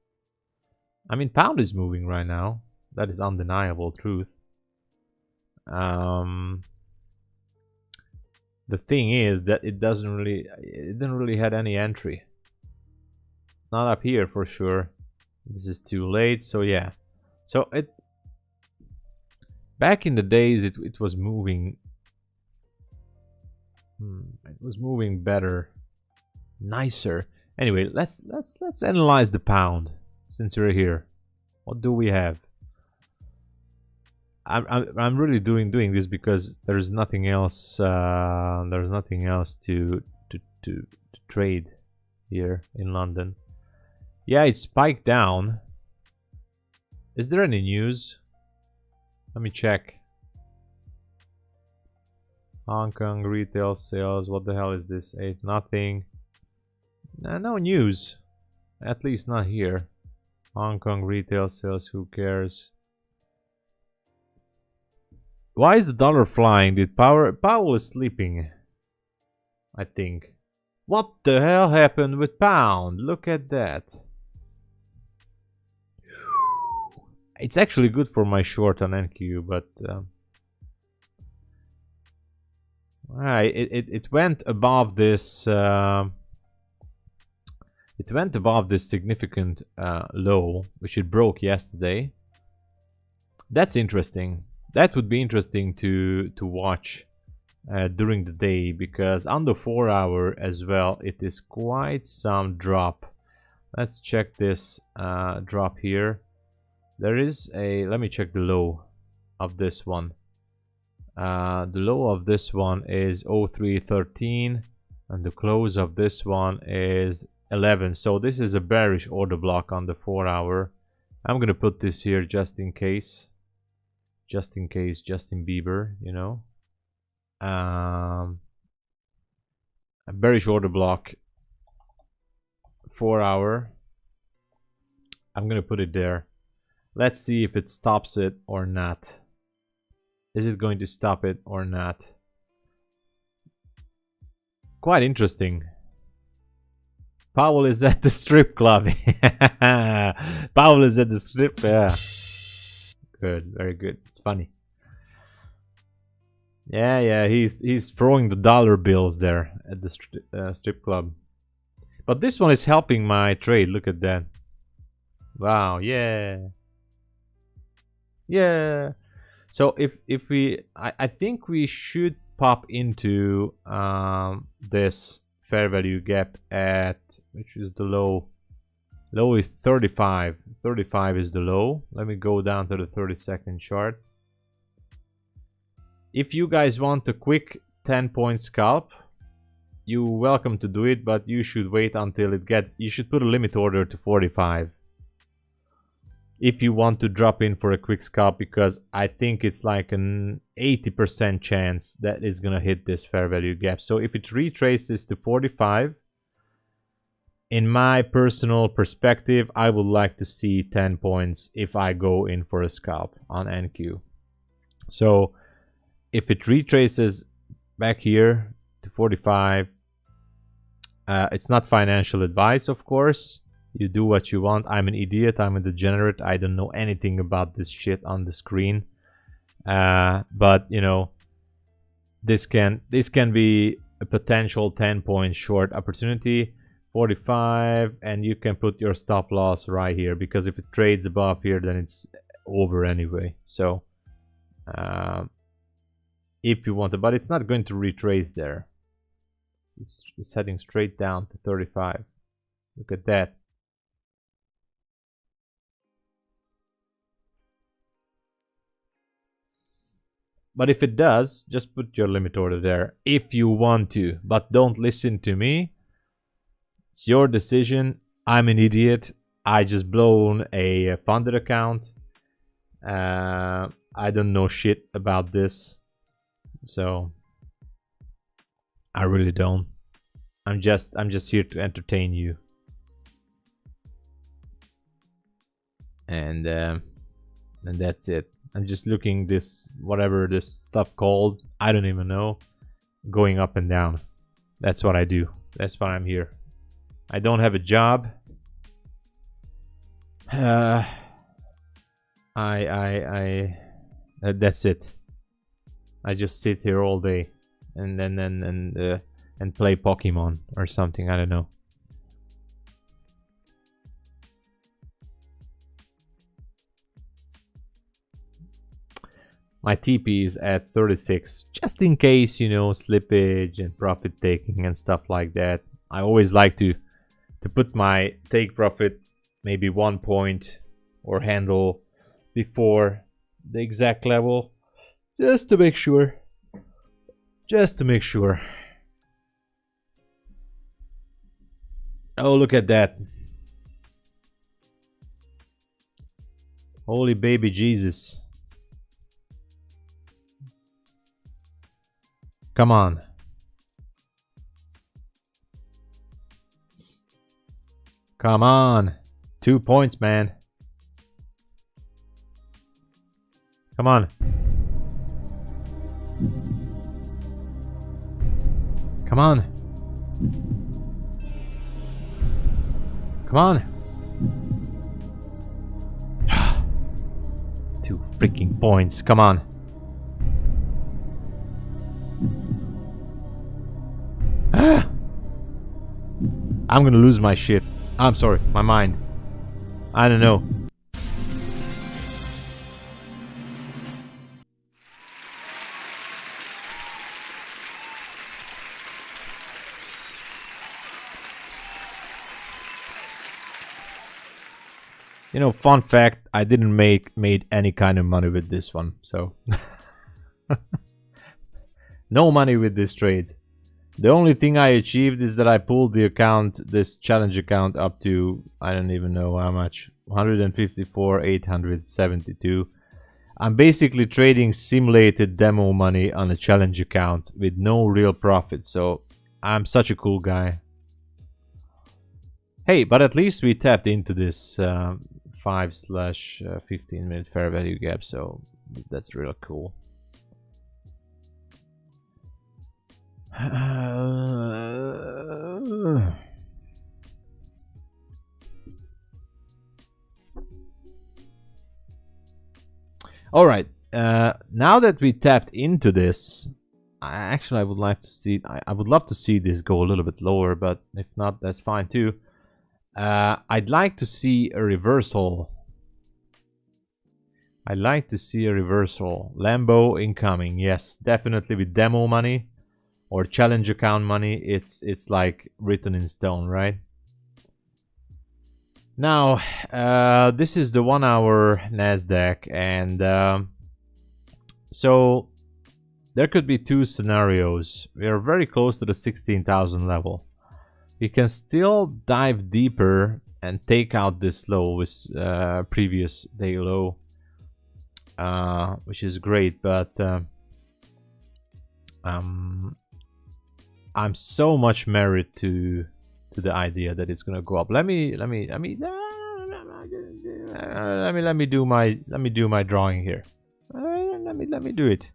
I mean, pound is moving right now. That is undeniable truth. The thing is that it didn't really had any entry. Not up here for sure. This is too late, so yeah. So back in the days it was moving. It was moving better, nicer. Anyway, let's analyze the pound since we're here. What do we have? I'm really doing this because there's nothing else. There's nothing else to trade here in London. Yeah, it spiked down. Is there any news? Let me check. Hong Kong retail sales. What the hell is this? 8 nothing. No news. At least not here. Hong Kong retail sales. Who cares? Why is the dollar flying, dude? Powell is sleeping, I think. What the hell happened with pound? Look at that. It's actually good for my short on NQ, but it went above this. It went above this significant low, which it broke yesterday. That's interesting. That would be interesting to watch during the day, because on the 4 hour as well, it is quite some drop. Let's check this drop here. There is a, let me check the low of this one. The low of this one is 0313 and the close of this one is 11. So this is a bearish order block on the 4 hour. I'm gonna put this here just in case. Just in case, Justin Bieber, you know. A bearish order block, 4 hour. I'm gonna put it there. Let's see if it stops it or not. Is it going to stop it or not? Quite interesting. Powell is at the strip club. Powell is at the strip. Yeah. Good, very good. It's funny. Yeah, he's throwing the dollar bills there at the strip club. But this one is helping my trade. Look at that. Wow, yeah. Yeah. So if we, I think we should pop into this fair value gap at, which is the low. Low is 35. 35 is the low. Let me go down to the 30-second chart. If you guys want a quick 10-point scalp, you're welcome to do it, but you should wait until it gets, you should put a limit order to 45. If you want to drop in for a quick scalp, because I think it's like an 80% chance that it's gonna hit this fair value gap. So if it retraces to 45, in my personal perspective, I would like to see 10 points if I go in for a scalp on NQ. So if it retraces back here to 45, it's not financial advice, of course. You do what you want. I'm an idiot. I'm a degenerate. I don't know anything about this shit on the screen. But you know, this can be a potential 10-point short opportunity. 45, and you can put your stop loss right here, because if it trades above here, then it's over anyway. So if you want to, but it's not going to retrace there. It's heading straight down to 35. Look at that. But if it does, just put your limit order there if you want to, but don't listen to me. It's your decision. I'm an idiot. I just blown a funded account. I don't know shit about this, so I really don't. I'm just here to entertain you. And that's it. I'm just looking this, whatever this stuff called, I don't even know, going up and down. That's what I do. That's why I'm here. I don't have a job. That's it. I just sit here all day and play Pokemon or something. I don't know. My TP is at 36, just in case, you know, slippage and profit taking and stuff like that. I always like to put my take profit maybe 1 point or handle before the exact level, just to make sure. Just to make sure. Oh, look at that. Holy baby Jesus. Come on. Come on. 2 points, man. Come on. Come on. Come on. 2 freaking points. Come on. I'm gonna lose my shit. I'm sorry, my mind. I don't know. You know, fun fact, I didn't made any kind of money with this one, so no money with this trade. The only thing I achieved is that I pulled the account, this challenge account, up to, I don't even know how much, 154,872. I'm basically trading simulated demo money on a challenge account with no real profit, so I'm such a cool guy. Hey, but at least we tapped into this 5/15 minute fair value gap, so that's real cool. All right, now that we tapped into this, I would like to see, I would love to see this go a little bit lower, but if not, that's fine too. I'd like to see a reversal. I'd like to see a reversal. Lambo incoming. Yes, definitely with demo money or challenge account money. It's like written in stone, right? Now, this is the 1 hour NASDAQ, and so there could be 2 scenarios. We are very close to the 16,000 level. We can still dive deeper and take out this low with previous day low, which is great, but I'm so much married to the idea that it's gonna go up. Let me do my drawing here. Let me do it.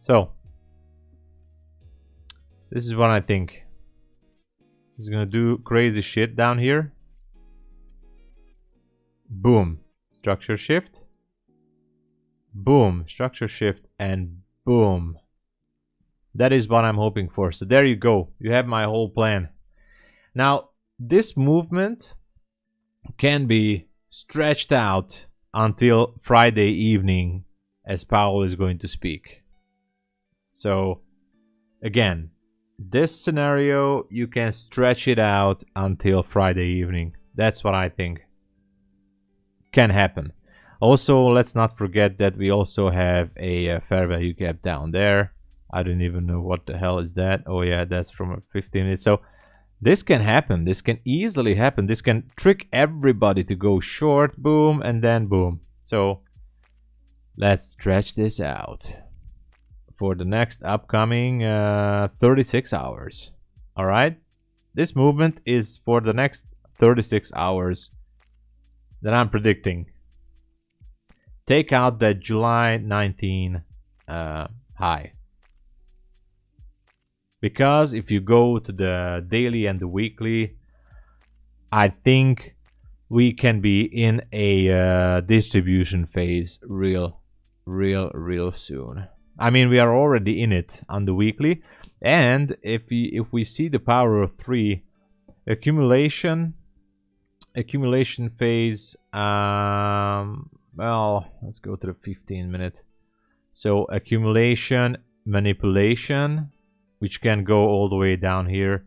So this is what I think. It's gonna do crazy shit down here. Boom. Structure shift. Boom. Structure shift. And boom. That is what I'm hoping for. So there you go. You have my whole plan. Now, this movement can be stretched out until Friday evening, as Powell is going to speak. So, again, this scenario, you can stretch it out until Friday evening. That's what I think can happen. Also, let's not forget that we also have a fair value gap down there. I don't even know what the hell is that. Oh yeah, that's from 15 minutes. So this can happen. This can easily happen. This can trick everybody to go short, boom, and then boom. So let's stretch this out for the next upcoming 36 hours. All right, this movement is for the next 36 hours that I'm predicting. Take out that July 19 high, because if you go to the daily and the weekly, I think we can be in a distribution phase real soon. I mean, we are already in it on the weekly, and if we see the power of 3 accumulation phase, well, let's go to the 15 minute. So accumulation, manipulation, which can go all the way down here,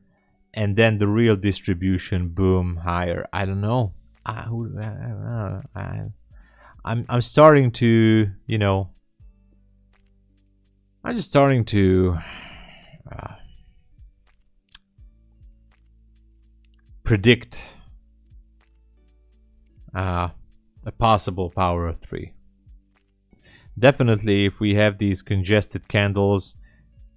and then the real distribution, boom, higher. I don't know. I'm starting to, you know, I'm just starting to predict a possible power of 3. Definitely, if we have these congested candles,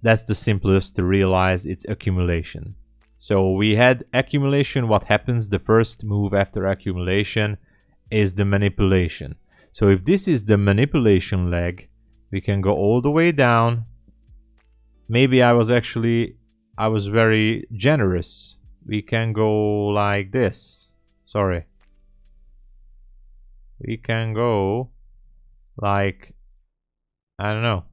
that's the simplest to realize. It's accumulation. So we had accumulation. What happens? The first move after accumulation is the manipulation. So if this is the manipulation leg, we can go all the way down maybe I was very generous. We can go like this. Sorry. We can go like, I don't know.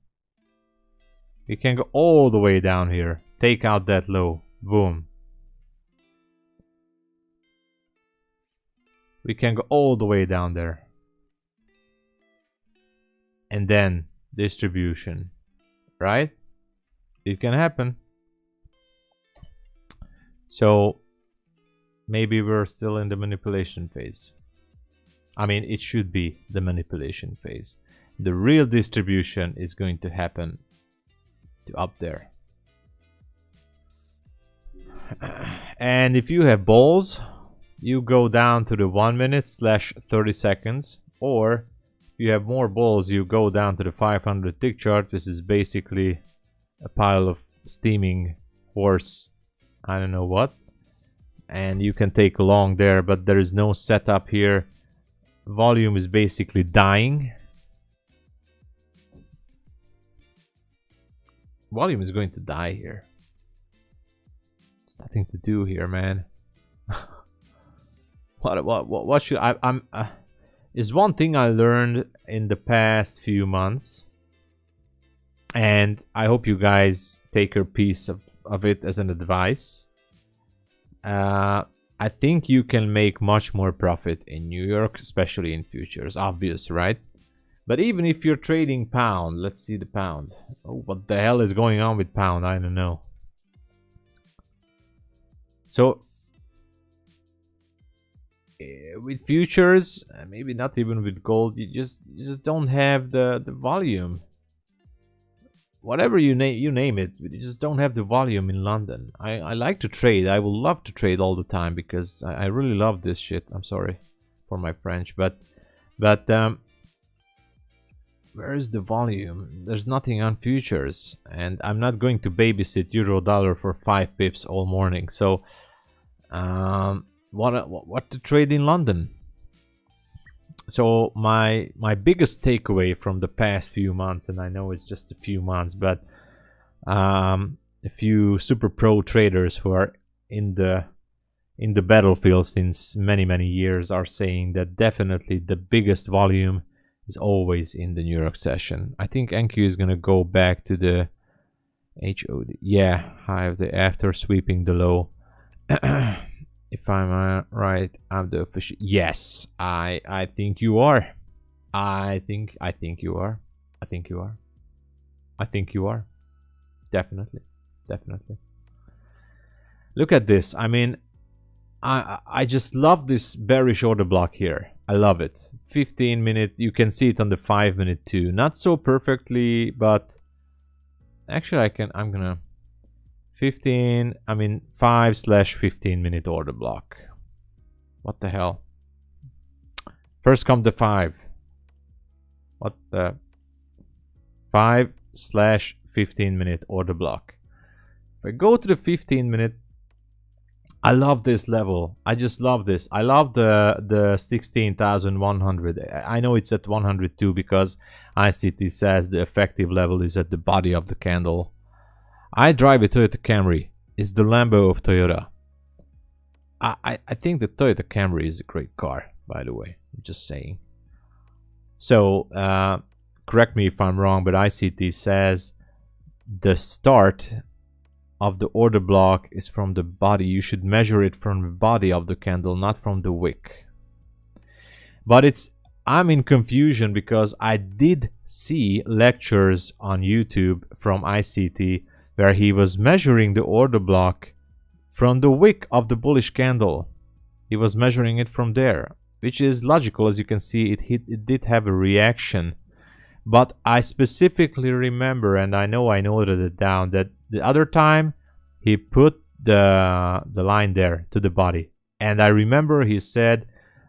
We can go all the way down here. Take out that low. Boom. We can go all the way down there. And then distribution. Right? It can happen. So maybe we're still in the manipulation phase. I mean, it should be the manipulation phase. The real distribution is going to happen to up there. And if you have balls, you go down to the 1 minute / 30 seconds, or if you have more balls, you go down to the 500 tick chart, which is basically a pile of steaming horse, I don't know what, and you can take along there, but there is no setup here. Volume is basically dying. Volume is going to die here. There's nothing to do here, man. What should I'm is one thing I learned in the past few months, and I hope you guys take a piece of it as an advice. I think you can make much more profit in New York, especially in futures. Obvious, right? But even if you're trading pound, let's see the pound. Oh, what the hell is going on with pound? I don't know. So with futures, maybe not even with gold, you just don't have the volume. Whatever you name it, you just don't have the volume in London. I like to trade. I will love to trade all the time because I really love this shit. I'm sorry for my French, but where is the volume? There's nothing on futures, and I'm not going to babysit euro dollar for 5 pips all morning. So what to trade in London? So my biggest takeaway from the past few months, and I know it's just a few months, but a few super pro traders who are in the battlefield since many years are saying that definitely the biggest volume is always in the New York session. I think NQ is gonna go back to the HOD. Yeah, high of the after sweeping the low. If I'm right, I'm the official. Yes, I think you are. I think you are. I think you are. I think you are. Definitely. Look at this. I mean, I just love this bearish order block here. I love it. 15 minute. You can see it on the 5 minute too. Not so perfectly, but actually I'm gonna 5/15 minute order block. What the hell? First come the 5. What the 5/15 minute order block. If I go to the 15 minute, I love this level. I just love this. I love the 16,100. I know it's at 102 because ICT says the effective level is at the body of the candle. I drive a Toyota Camry. It's the Lambo of Toyota. I think the Toyota Camry is a great car, by the way. I'm just saying. So, correct me if I'm wrong, but ICT says the start of the order block is from the body. You should measure it from the body of the candle, not from the wick. But I'm in confusion because I did see lectures on YouTube from ICT where he was measuring the order block from the wick of the bullish candle. He was measuring it from there, which is logical. As you can see, it did have a reaction. But I specifically remember, and I know I noted it down, that the other time he put the line there to the body. And I remember he said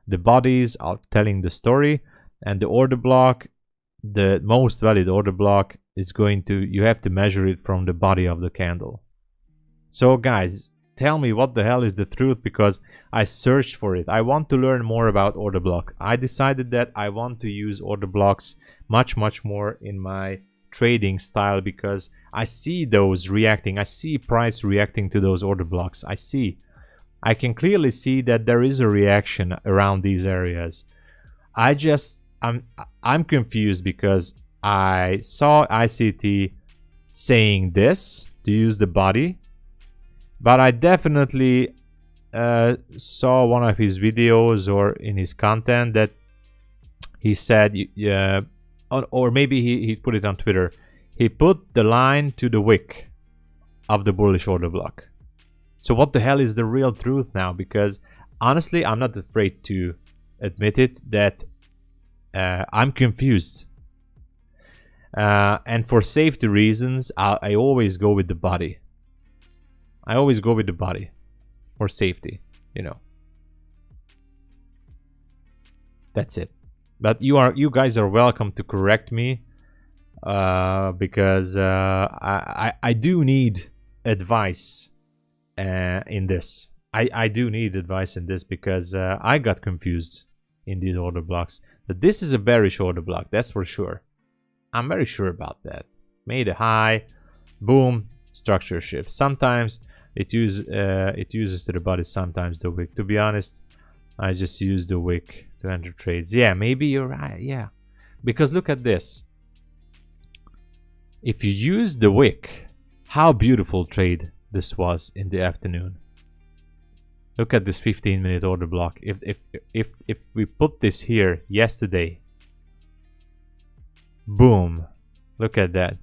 the bodies are telling the story, and the order block, the most valid order block, is you have to measure it from the body of the candle. So guys, tell me what the hell is the truth, because I searched for it. I want to learn more about order block. I decided that I want to use order blocks much more in my trading style because I see those reacting. I see price reacting to those order blocks. I can clearly see that there is a reaction around these areas. I'm confused because I saw ICT saying this to use the body, but I definitely saw one of his videos or in his content that he said, or maybe he put it on Twitter, he put the line to the wick of the bullish order block. So what the hell is the real truth now? Because honestly, I'm not afraid to admit it that I'm confused. And for safety reasons, I always go with the body. I always go with the body for safety, you know. That's it. But you guys are welcome to correct me because I do need advice in this. I do need advice in this because I got confused in these order blocks. But this is a bearish order block, that's for sure. I'm very sure about that. Made a high, boom, structure shift. Sometimes it uses to the body, sometimes the wick. To be honest, I just use the wick to enter trades. Yeah, maybe you're right. Yeah, because look at this. If you use the wick, how beautiful trade this was in the afternoon. Look at this 15-minute order block. If we put this here yesterday, boom, look at that.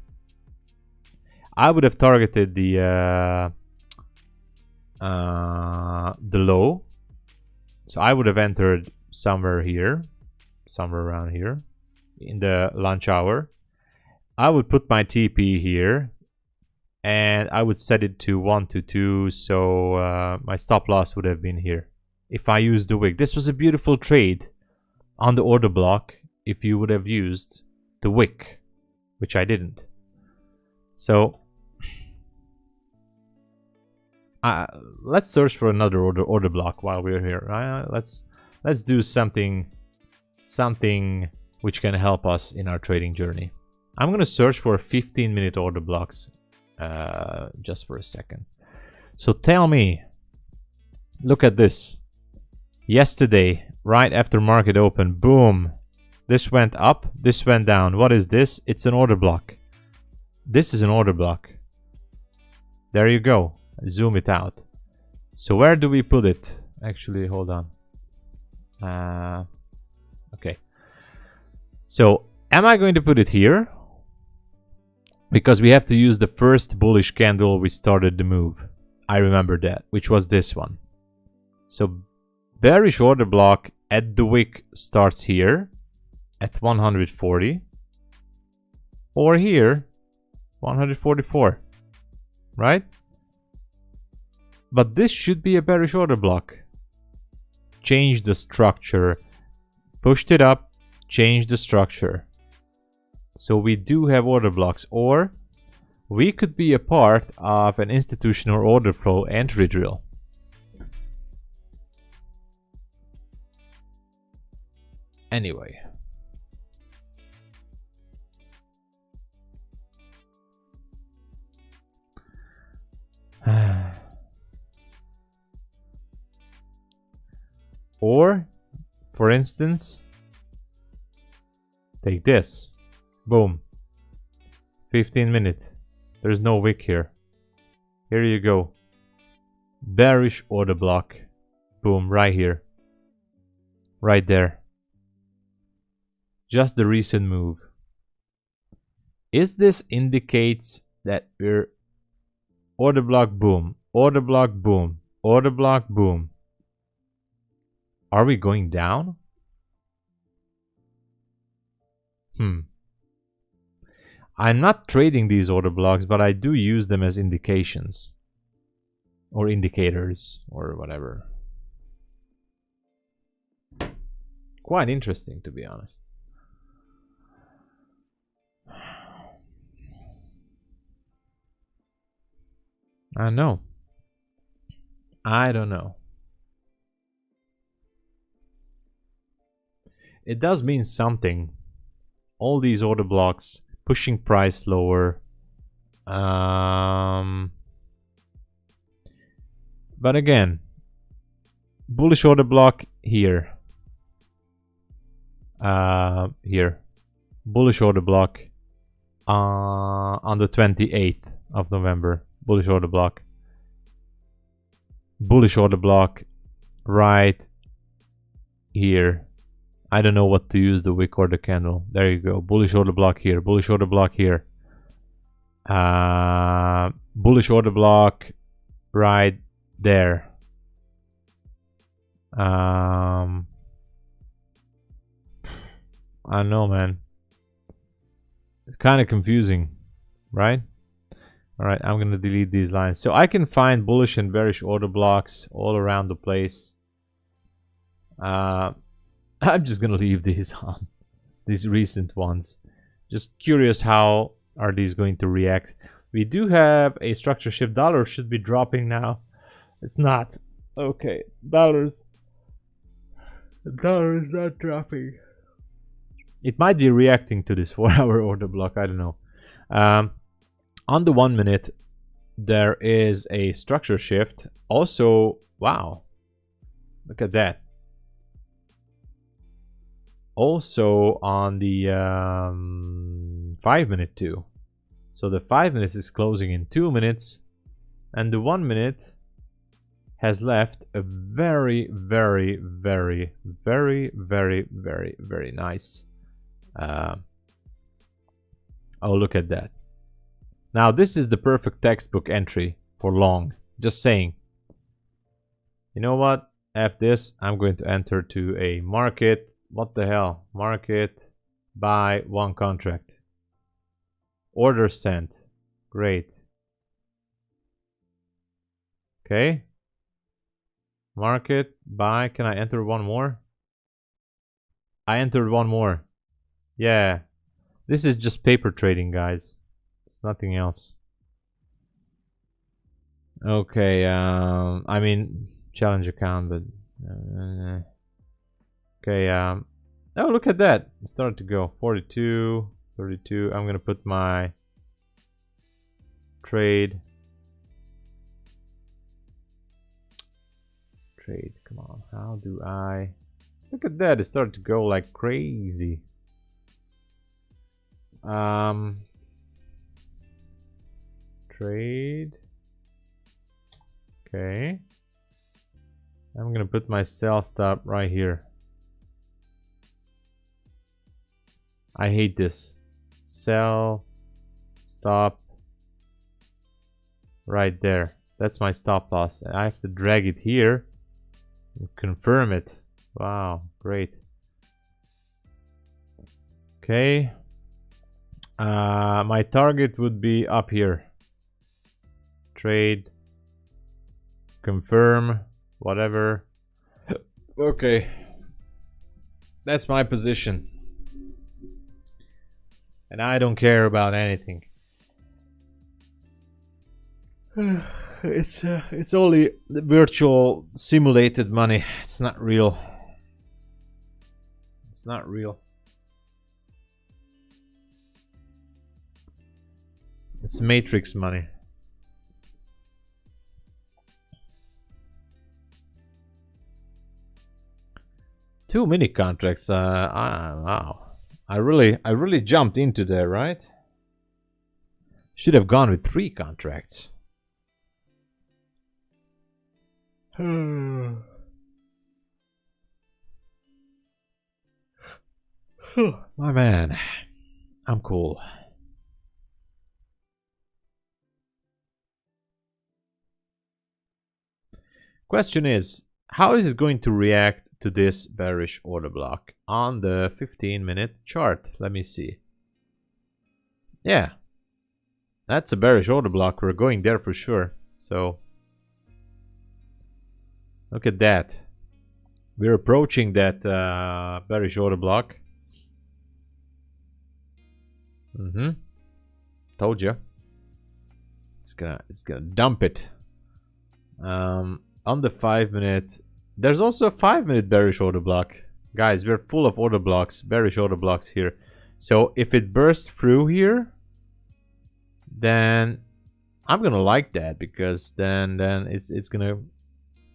I would have targeted the low, so I would have entered somewhere here, somewhere around here in the lunch hour. I would put my TP here and I would set it to 1 to 2, so my stop loss would have been here if I used the wick. This was a beautiful trade on the order block if you would have used the wick, which I didn't. So let's search for another order block while we're here. Let's do something which can help us in our trading journey. I'm gonna search for 15-minute order blocks just for a second. So tell me, look at this. Yesterday, right after market open, boom, this went up, this went down. What is this? It's an order block. This is an order block. There you go. Zoom it out. So where do we put it? Actually, hold on. Okay. So am I going to put it here? Because we have to use the first bullish candle we started the move. I remember that, which was this one. So bearish order block at the wick starts here at 140. Or here, 144. Right? But this should be a bearish order block. Change the structure. Pushed it up, change the structure. So we do have order blocks, or we could be a part of an institutional order flow entry drill. Anyway. Or, for instance, take this. Boom. 15-minute. There's no wick here. Here you go. Bearish order block. Boom, right here. Right there. Just the recent move. Is this indicates that we're order block boom, order block boom, order block boom. Are we going down? I'm not trading these order blocks, but I do use them as indications or indicators or whatever. Quite interesting, to be honest. I know. I don't know. It does mean something. All these order blocks pushing price lower. But again, bullish order block here. Here, bullish order block on the 28th of November. Bullish order block. Bullish order block right here. I don't know what to use, the wick or the candle. There you go. Bullish order block here. Bullish order block here. Bullish order block right there. I don't know, man. It's kind of confusing, right? All right, I'm gonna delete these lines. So I can find bullish and bearish order blocks all around the place. I'm just gonna leave these on, these recent ones. Just curious, how are these going to react? We do have a structure shift. Dollar should be dropping now. It's not. Okay, dollar is not dropping. It might be reacting to this 4-hour order block. I don't know. On the 1 minute, there is a structure shift. Also, wow, look at that. Also on the 5 minute too. So the 5 minutes is closing in 2 minutes, and the 1 minute has left a very, very, very, very, very, very, very nice. Oh, look at that. Now this is the perfect textbook entry for long. Just saying. You know what? F this. I'm going to enter to a market. What the hell? Market, buy 1 contract. Order sent. Great. Okay. Market, buy. Can I enter 1 more? I entered 1 more. Yeah. This is just paper trading, guys. It's nothing else. Okay. I mean, challenge account, but... okay, oh, look at that. It started to go. 42, 32. I'm going to put my trade. Come on. How do I... Look at that. It started to go like crazy. Trade. Okay. I'm going to put my sell stop right here. I hate this. Sell, stop, right there. That's my stop loss. I have to drag it here and confirm it. Wow, great. Okay. My target would be up here. Trade, confirm, whatever. Okay. That's my position. And I don't care about anything. It's only the virtual simulated money. It's not real. It's not real. It's matrix money. Too many contracts. Wow. I really jumped into there, right? Should have gone with 3 contracts. My man, I'm cool. Question is, how is it going to react to this bearish order block on the 15-minute chart? Let me see. Yeah, that's a bearish order block. We're going there for sure. So look at that. We're approaching that bearish order block. Told you. It's gonna dump it. On the 5-minute, there's also a 5-minute bearish order block. Guys, we're full of order blocks, bearish order blocks here. So if it bursts through here, then I'm gonna like that, because then it's gonna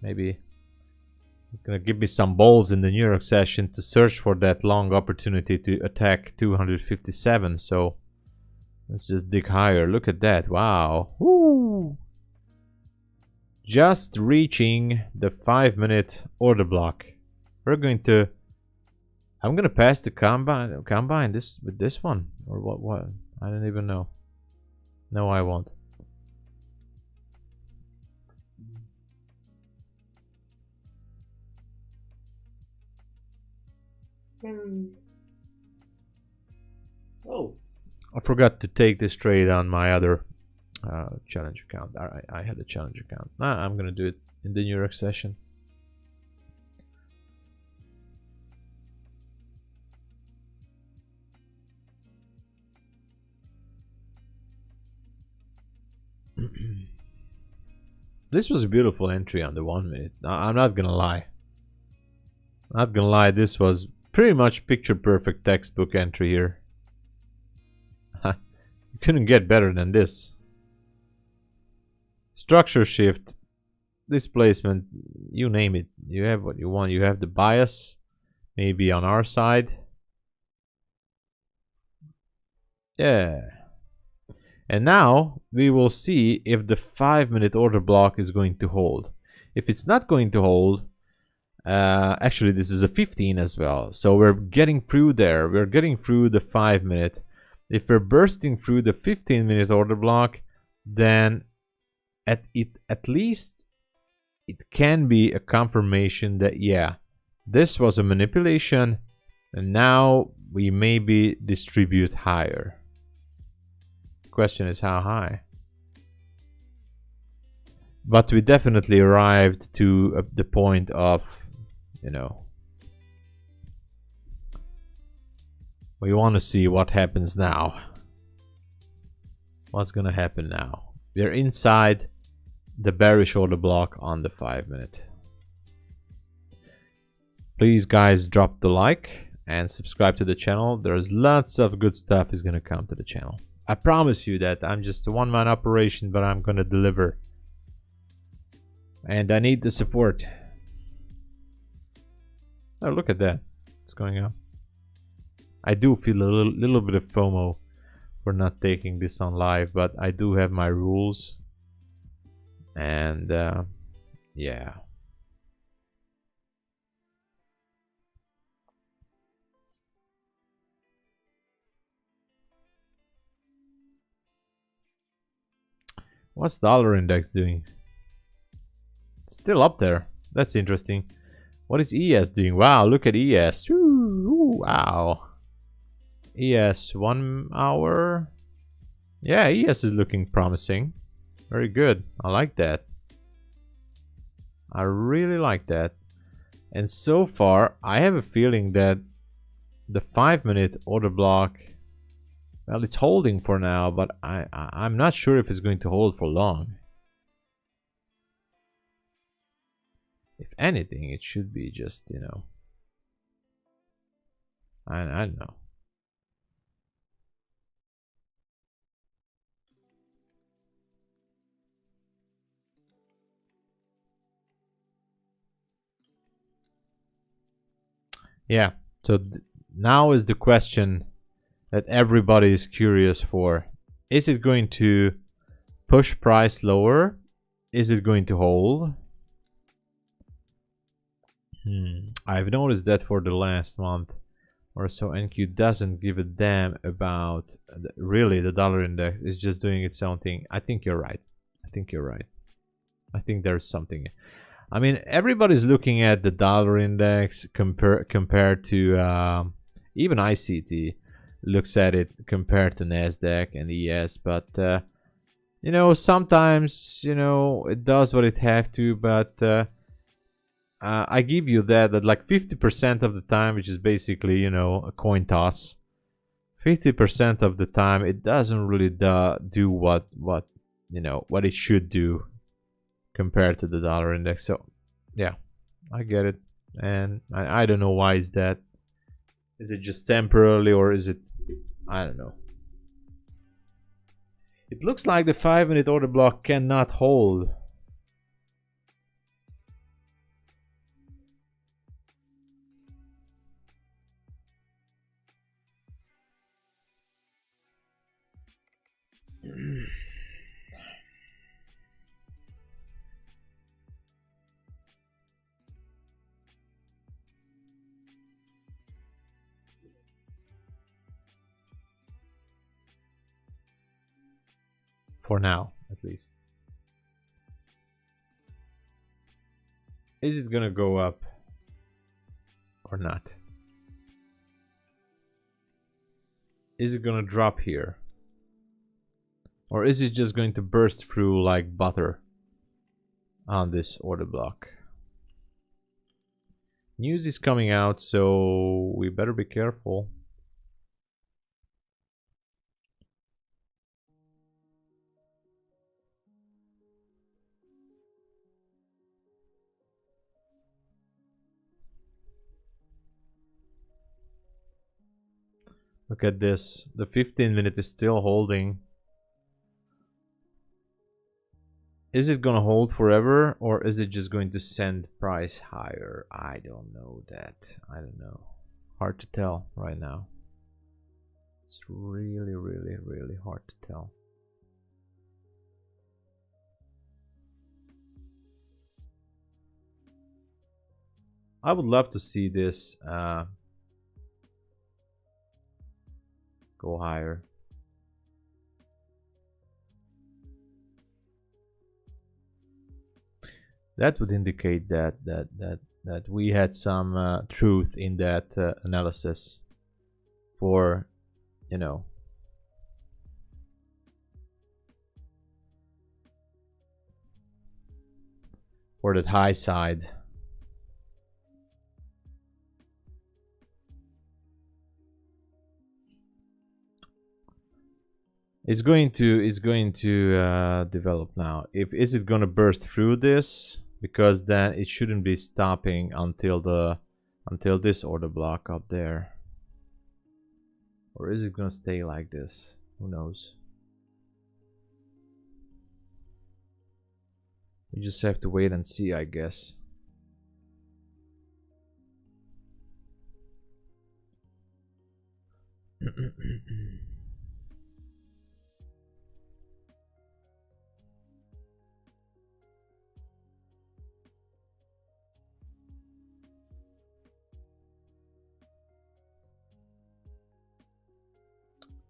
maybe it's gonna give me some balls in the New York session to search for that long opportunity to attack 257. So let's just dig higher. Look at that. Wow. Woo. Just reaching the 5-minute order block. We're going to I'm gonna pass the combine this with this one, or what? I don't even know. No, I won't. Oh, I forgot to take this trade on my other challenge account. I had a challenge account. I'm gonna do it in the New York session. This was a beautiful entry on the 1 minute. I'm not gonna lie. Not gonna lie, this was pretty much picture perfect textbook entry here. You couldn't get better than this. Structure shift, displacement, you name it. You have what you want. You have the bias, maybe on our side. Yeah. And now we will see if the 5-minute order block is going to hold. If it's not going to hold, actually this is a 15 as well. So we're getting through there. We're getting through the 5-minute. If we're bursting through the 15-minute order block, then at least it can be a confirmation that, yeah, this was a manipulation, and now we maybe distribute higher. Question is how high. But we definitely arrived to the point of, you know, we want to see what happens now. What's gonna happen now? We're inside the bearish order block on the 5-minute. Please guys, drop the like and subscribe to the channel. There's lots of good stuff is gonna come to the channel. I promise you that I'm just a one-man operation, but I'm gonna deliver. And I need the support. Oh, look at that. What's going on? I do feel a little bit of FOMO for not taking this on live, but I do have my rules. And yeah. What's dollar index doing? Still up there. That's interesting. What is ES doing? Wow, look at ES. Ooh, wow. ES 1 hour. Yeah, ES is looking promising. Very good. I like that. I really like that. And so far, I have a feeling that the 5-minute order block, well, it's holding for now, but I'm not sure if it's going to hold for long. If anything, it should be just, you know, I don't know. Yeah, so now is the question that everybody is curious for. Is it going to push price lower? Is it going to hold? I've noticed that for the last month or so, NQ doesn't give a damn about really the dollar index. It's just doing its own thing. I think you're right. I think you're right. I think there's something. I mean, everybody's looking at the dollar index compared to even ICT looks at it compared to NASDAQ and ES, but you know, sometimes, you know, it does what it have to, but I give you that like 50% of the time, which is basically, you know, a coin toss, 50% of the time it doesn't really do what you know, what it should do compared to the dollar index. So yeah, I get it, and I don't know why is that. Is it just temporarily, or is it, I don't know. It looks like the 5-minute order block cannot hold. For now, at least. Is it gonna go up or not? Is it gonna drop here? Or is it just going to burst through like butter on this order block? News is coming out, so we better be careful. Look at this. The 15-minute is still holding. Is it gonna hold forever, or is it just going to send price higher? I don't know that. I don't know. Hard to tell right now. It's really, really, really hard to tell. I would love to see this go higher. That would indicate that we had some truth in that analysis for, you know, for that high side. It's going to develop now. Is it going to burst through this? Because then it shouldn't be stopping until this order block up there. Or is it going to stay like this? Who knows? We just have to wait and see, I guess.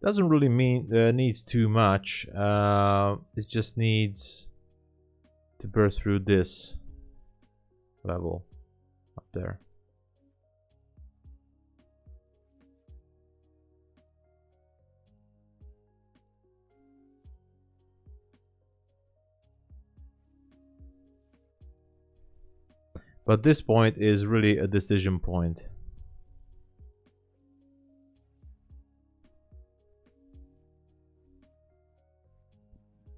Doesn't really mean needs too much. It just needs to burst through this level up there. But this point is really a decision point.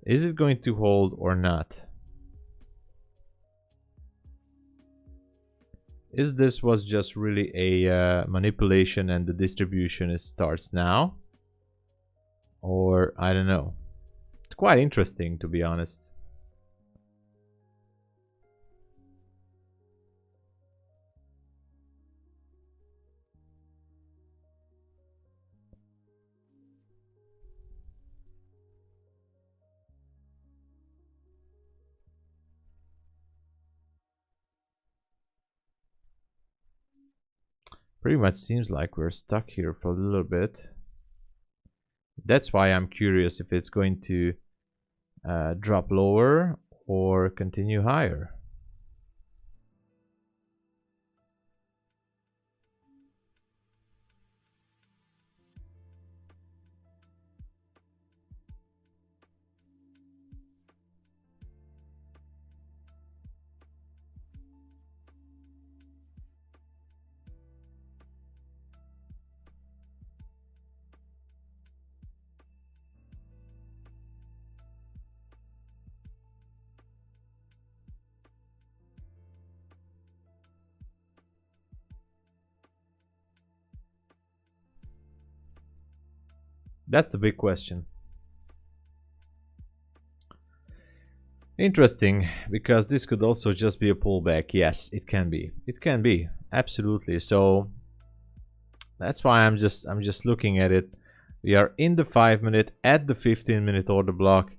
Is it going to hold or not? Is this was just really a manipulation and the distribution starts now? Or I don't know. It's quite interesting, to be honest. Pretty much seems like we're stuck here for a little bit. That's why I'm curious if it's going to drop lower or continue higher. That's the big question. Interesting, because this could also just be a pullback. Yes, it can be. It can be. Absolutely. So that's why I'm just looking at it. We are in the 5-minute at the 15-minute order block.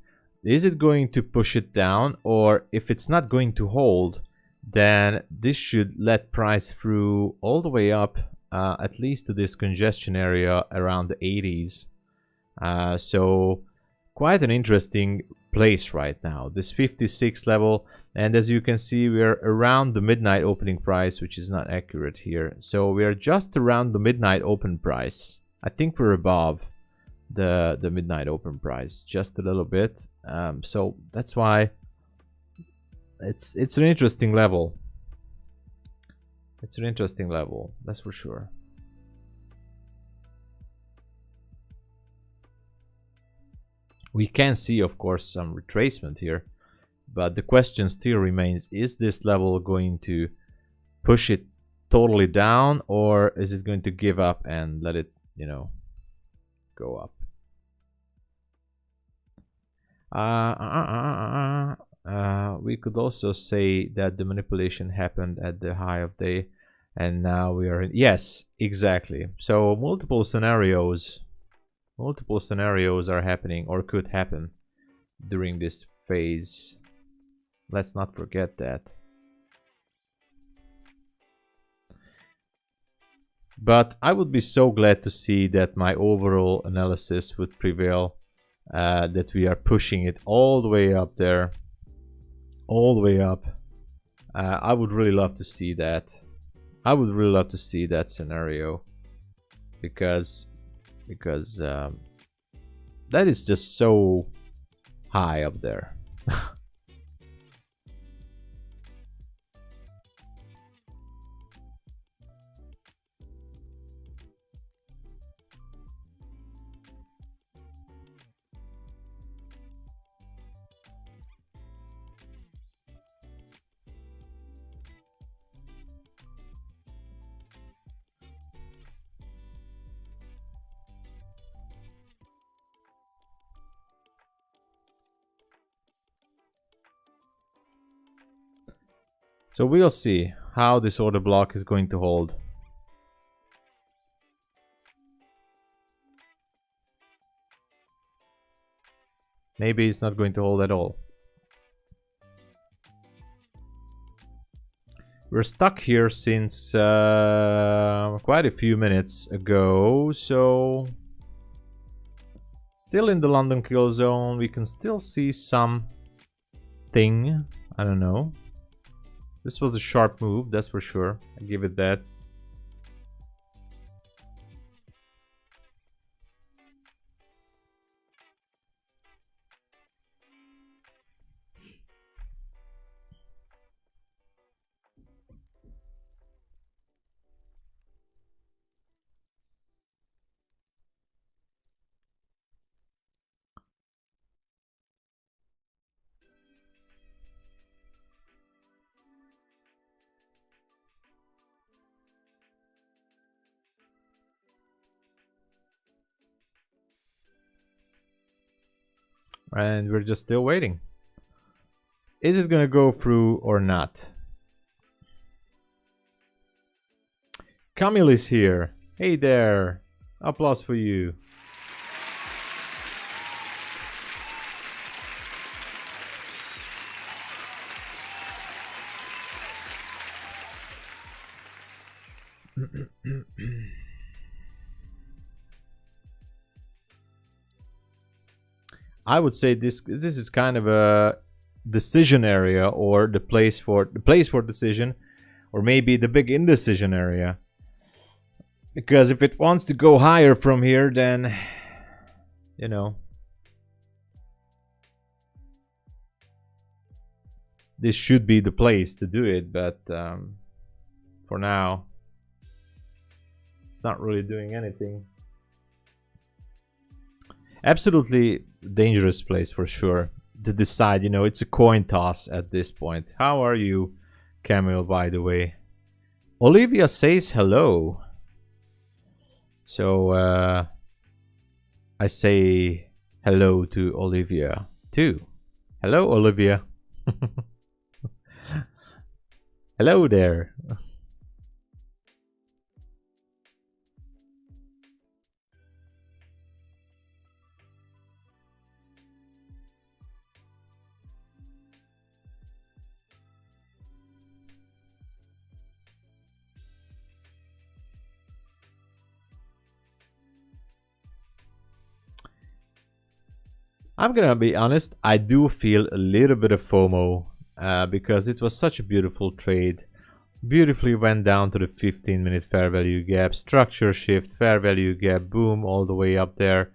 Is it going to push it down, or if it's not going to hold, then this should let price through all the way up at least to this congestion area around the 80s. So quite an interesting place right now, this 56 level, and as you can see, we're around the midnight opening price, which is not accurate here. So we are just around the midnight open price. I think we're above the midnight open price just a little bit. So that's why it's an interesting level. It's an interesting level, that's for sure. We can see, of course, some retracement here, but the question still remains, is this level going to push it totally down, or is it going to give up and let it, you know, go up? We could also say that the manipulation happened at the high of day, and now we are in, yes, exactly. So multiple scenarios are happening or could happen during this phase. Let's not forget that. But I would be so glad to see that my overall analysis would prevail, that we are pushing it all the way up there, all the way up. I would really love to see that. I would really love to see that scenario, because that is just so high up there. So we'll see how this order block is going to hold. Maybe it's not going to hold at all. We're stuck here since quite a few minutes ago, so still in the London kill zone. We can still see something. I don't know. This was a sharp move, that's for sure. I give it that. And we're just still waiting. Is it gonna go through or not? Camille is here. Hey there. Applause for you. I would say this is kind of a decision area, or the place for decision, or maybe the big indecision area. Because if it wants to go higher from here, then you know, this should be the place to do it, but for now it's not really doing anything. Absolutely dangerous place for sure to decide. You know, it's a coin toss at this point. How are you, Camille, by the way? Olivia says hello. So I say hello to Olivia too. Hello, Olivia. Hello there. I'm gonna be honest, I do feel a little bit of FOMO because it was such a beautiful trade. Beautifully went down to the 15-minute fair value gap, structure shift, fair value gap, boom, all the way up there.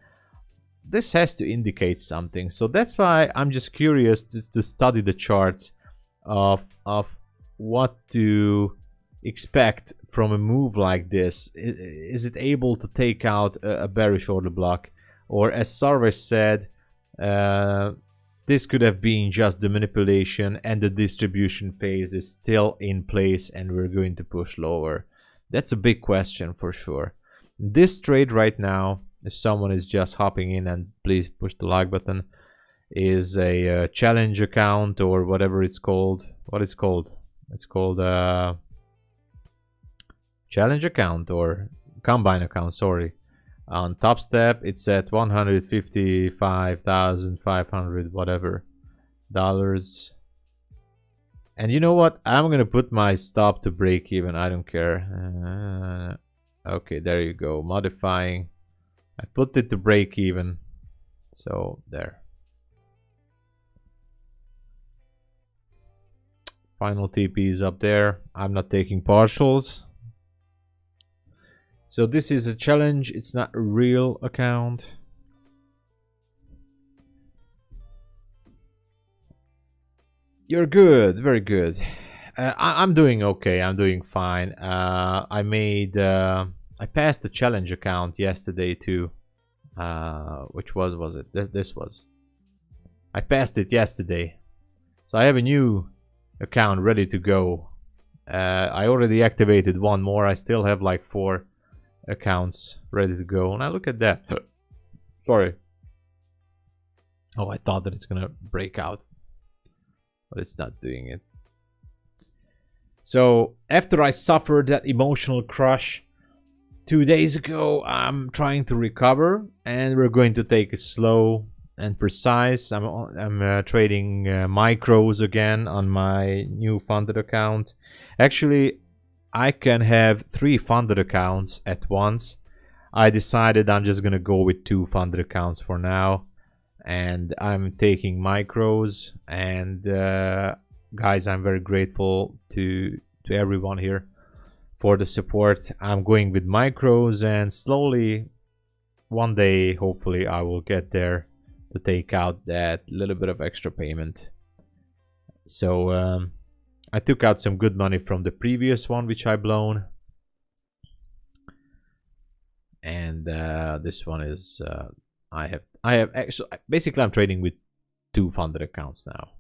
This has to indicate something. So that's why I'm just curious to study the charts of what to expect from a move like this. Is it able to take out a bearish order block? Or as Sarvesh said, this could have been just the manipulation and the distribution phase is still in place and we're going to push lower. That's a big question for sure. This trade right now, if someone is just hopping in, and please push the like button, is a challenge account or whatever it's called. What is called? It's called challenge account or combine account, sorry. On Top Step, it's at 155,500 whatever dollars. And you know what? I'm gonna put my stop to break even. I don't care. Okay, there you go. Modifying. I put it to break even. So there. Final TP is up there. I'm not taking partials. So this is a challenge, it's not a real account. You're good, very good. I'm doing okay, I'm doing fine. I passed the challenge account yesterday too. Which was it? This was. I passed it yesterday. So I have a new account ready to go. I already activated one more, I still have like 4 accounts ready to go. Now look at that. Sorry. Oh, I thought that it's gonna break out, but it's not doing it. So after I suffered that emotional crush 2 days ago, I'm trying to recover, and we're going to take it slow and precise. I'm trading micros again on my new funded account. Actually, I can have 3 funded accounts at once. I decided I'm just gonna go with 2 funded accounts for now, and I'm taking micros. And guys, I'm very grateful to everyone here for the support. I'm going with micros, and slowly one day hopefully I will get there to take out that little bit of extra payment. So I took out some good money from the previous one which I blown, and this one is I have actually, basically I'm trading with 2 funded accounts now.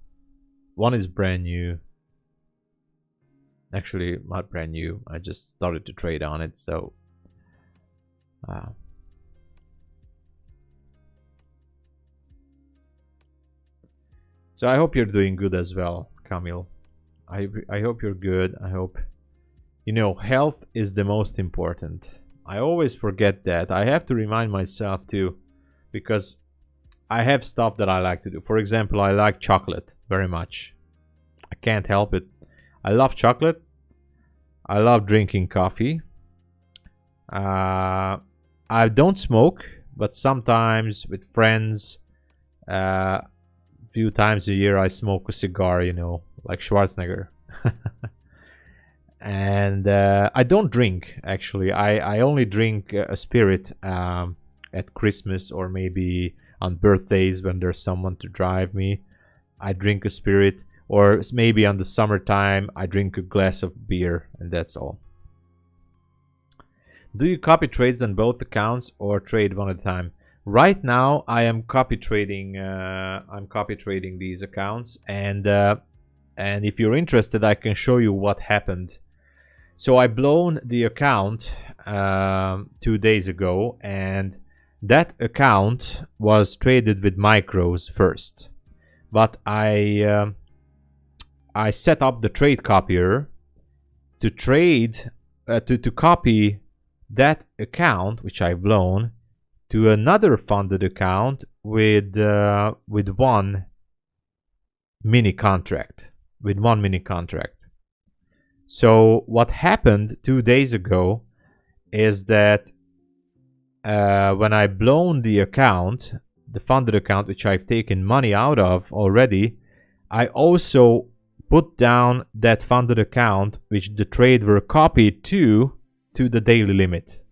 One is brand new, actually not brand new, I just started to trade on it. So so I hope you're doing good as well, Camille. I hope you're good. I hope, you know, health is the most important. I always forget that. I have to remind myself too, because I have stuff that I like to do. For example, I like chocolate very much. I can't help it. I love chocolate. I love drinking coffee. I don't smoke, but sometimes with friends, few times a year I smoke a cigar, you know, like Schwarzenegger. And I don't drink, actually. I only drink a spirit at Christmas, or maybe on birthdays when there's someone to drive me. I drink a spirit, or maybe on the summertime I drink a glass of beer, and that's all. Do you copy trades on both accounts or trade one at a time? Right now I am copy trading. I'm copy trading these accounts, and if you're interested, I can show you what happened. So I blown the account 2 days ago, and that account was traded with micros first, but I set up the trade copier to trade to copy that account which I've blown to another funded account with one mini contract. So what happened 2 days ago is that when I blown the account, the funded account which I've taken money out of already, I also put down that funded account which the trade were copied to the daily limit.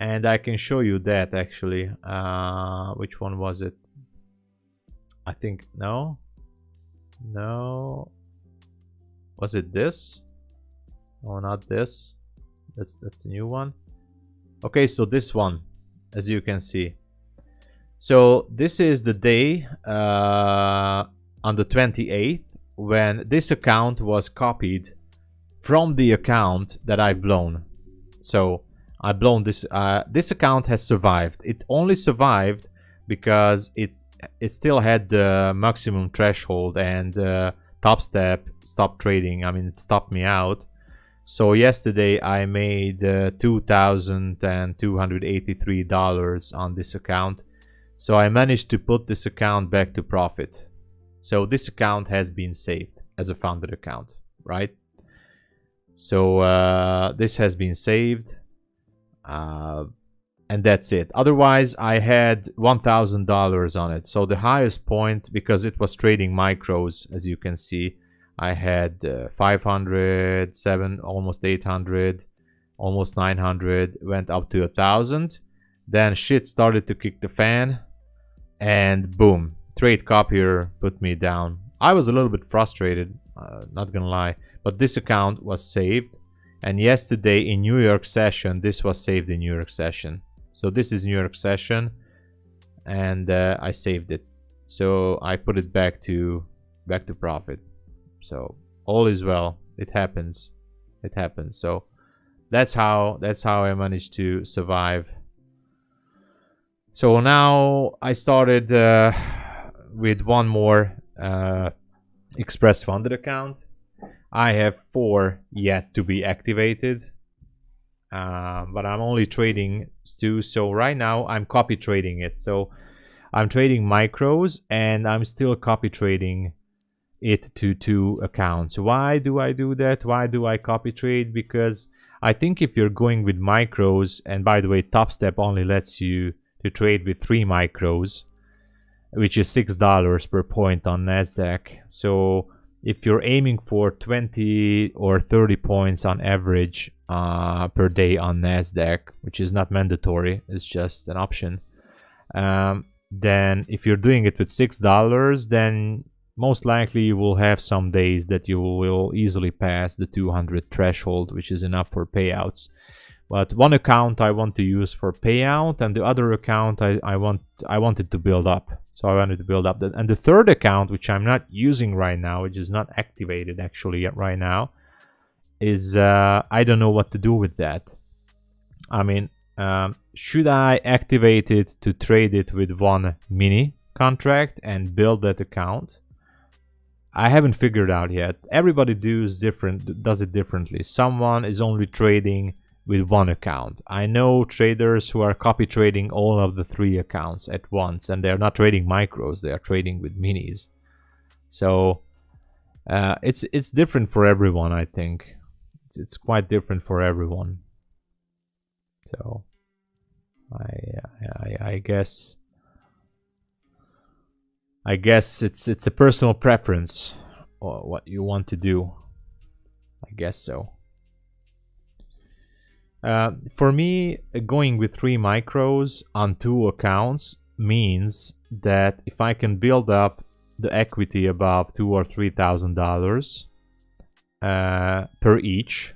And I can show you that actually. Which one was it? I think no. Was it this? Oh, not this. That's the new one. Okay, so this one, as you can see. So this is the day on the 28th when this account was copied from the account that I've blown. So I blown this. This account has survived. It only survived because it still had the maximum threshold, and Top Step stopped trading. I mean, it stopped me out. So yesterday I made $2,283 on this account. So I managed to put this account back to profit. So this account has been saved as a funded account, right? So this has been saved. And that's it. Otherwise, I had $1,000 on it. So the highest point, because it was trading micros, as you can see, I had 500, 7, almost 800, almost 900, went up to 1,000. Then shit started to kick the fan, and boom, trade copier put me down. I was a little bit frustrated, not gonna lie, but this account was saved. And yesterday in New York session, this was saved in New York session. So this is New York session, and I saved it. So I put it back to profit. So all is well. It happens. It happens. So that's how I managed to survive. So now I started with one more Express funded account. I have 4 yet to be activated, but I'm only trading 2. So right now I'm copy trading it. So I'm trading micros, and I'm still copy trading it to 2 accounts. Why do I do that? Why do I copy trade? Because I think if you're going with micros, and by the way, Top Step only lets you to trade with 3 micros, which is $6 per point on NASDAQ. So if you're aiming for 20 or 30 points on average per day on NASDAQ, which is not mandatory, it's just an option, then if you're doing it with $6, then most likely you will have some days that you will easily pass the 200 threshold, which is enough for payouts. But one account I want to use for payout, and the other account I wanted to build up. So I wanted to build up that. And the third account, which I'm not using right now, which is not activated actually yet right now, is I don't know what to do with that. I mean, should I activate it to trade it with one mini contract and build that account? I haven't figured out yet. Everybody does it differently. Someone is only trading with one account. I know traders who are copy trading all of the 3 accounts at once, and they're not trading micros, they are trading with minis. So it's different for everyone, I think. It's quite different for everyone. So I guess it's a personal preference or what you want to do. I guess so. For me, going with 3 micros on 2 accounts means that if I can build up the equity above $2,000 or $3,000 per each,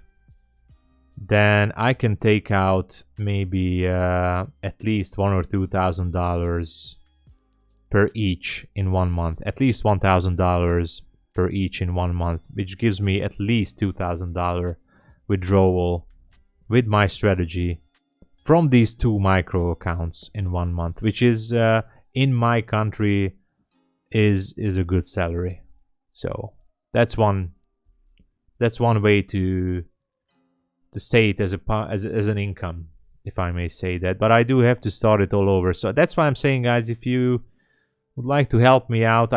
then I can take out maybe at least $1,000 or $2,000 per each in 1 month. At least $1,000 per each in 1 month, which gives me at least $2,000 withdrawal with my strategy from these 2 micro accounts in 1 month, which is in my country is a good salary. So that's one way to say it as an income, if I may say that. But I do have to start it all over. So that's why I'm saying, guys, if you would like to help me out,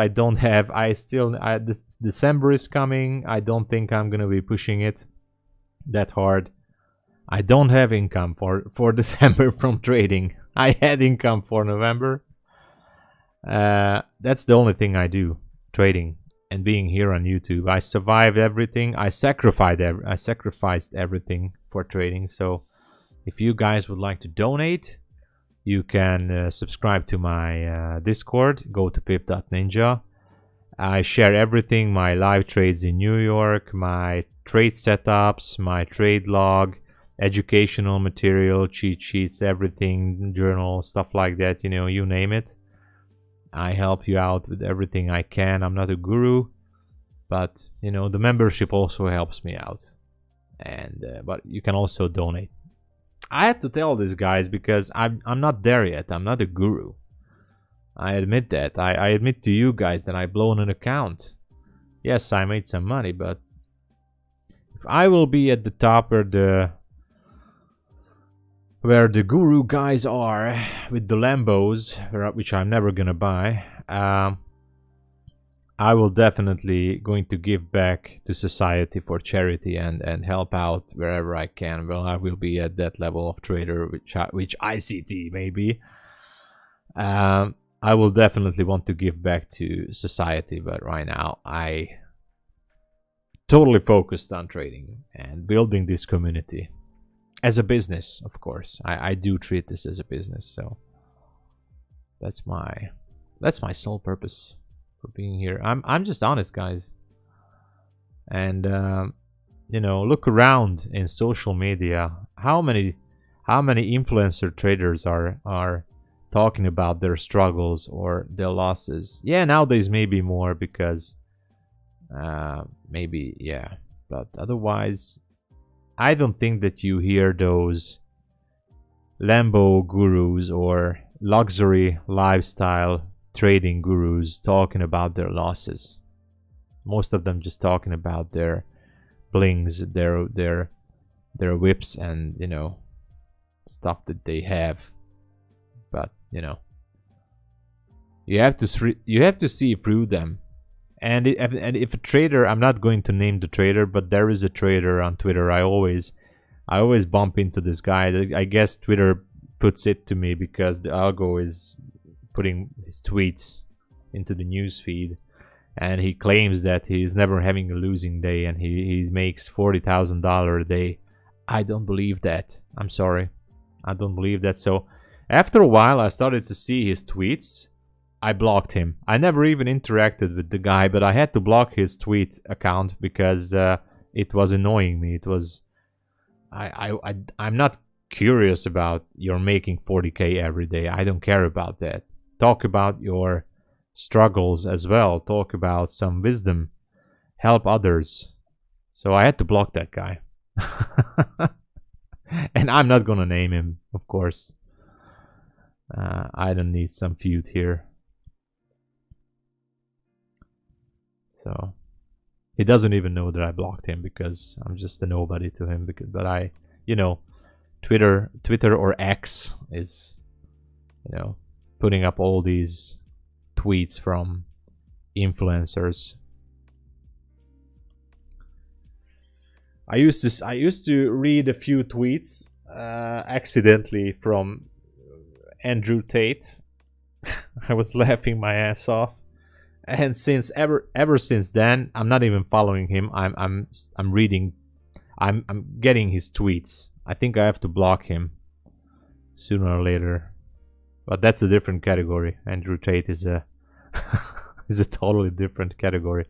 December is coming. I don't think I'm gonna be pushing it that hard. I don't have income for December from trading. I had income for November. That's the only thing I do, trading and being here on YouTube. I survived everything. I sacrificed everything for trading. So if you guys would like to donate, you can subscribe to my Discord. Go to pip.ninja. I share everything, my live trades in New York, my trade setups, my trade log, educational material, cheat sheets, everything, journal, stuff like that, you know, you name it. I help you out with everything I can. I'm not a guru, but you know, the membership also helps me out. And but you can also donate. I had to tell this, guys, because I'm not there yet. I'm not a guru. I admit that. I admit to you guys that I've blown an account. Yes, I made some money, but if I will be at the top where the guru guys are with the Lambos, which I'm never gonna buy, I will definitely going to give back to society for charity and help out wherever I can. Well, I will be at that level of trader, which ICT maybe. I will definitely want to give back to society, but right now I totally focused on trading and building this community as a business. Of course, I do treat this as a business, so that's my sole purpose for being here. I'm just honest, guys, and you know, look around in social media. How many influencer traders are talking about their struggles or their losses? Yeah, nowadays maybe more because maybe, yeah, but otherwise I don't think that you hear those Lambo gurus or luxury lifestyle trading gurus talking about their losses. Most of them just talking about their blings, their whips, and you know, stuff that they have. But you know, you have to see through them. And if a trader, I'm not going to name the trader, but there is a trader on Twitter. I always bump into this guy. I guess Twitter puts it to me because the algo is putting his tweets into the news feed, and he claims that he's never having a losing day and he makes $40,000 a day. I don't believe that. I'm sorry, I don't believe that. So after a while I started to see his tweets. I blocked him. I never even interacted with the guy, but I had to block his tweet account because it was annoying me. It was I'm not curious about you're making 40K every day. I don't care about that. Talk about your struggles as well. Talk about some wisdom. Help others. So I had to block that guy. And I'm not gonna name him, of course. I don't need some feud here. So he doesn't even know that I blocked him because I'm just a nobody to him. But I, you know, Twitter or X is, you know, putting up all these tweets from influencers. I used to read a few tweets accidentally from Andrew Tate. I was laughing my ass off. And since ever since then, I'm not even following him. I'm reading, I'm getting his tweets. I think I have to block him sooner or later. But that's a different category. Andrew Tate is a is a totally different category.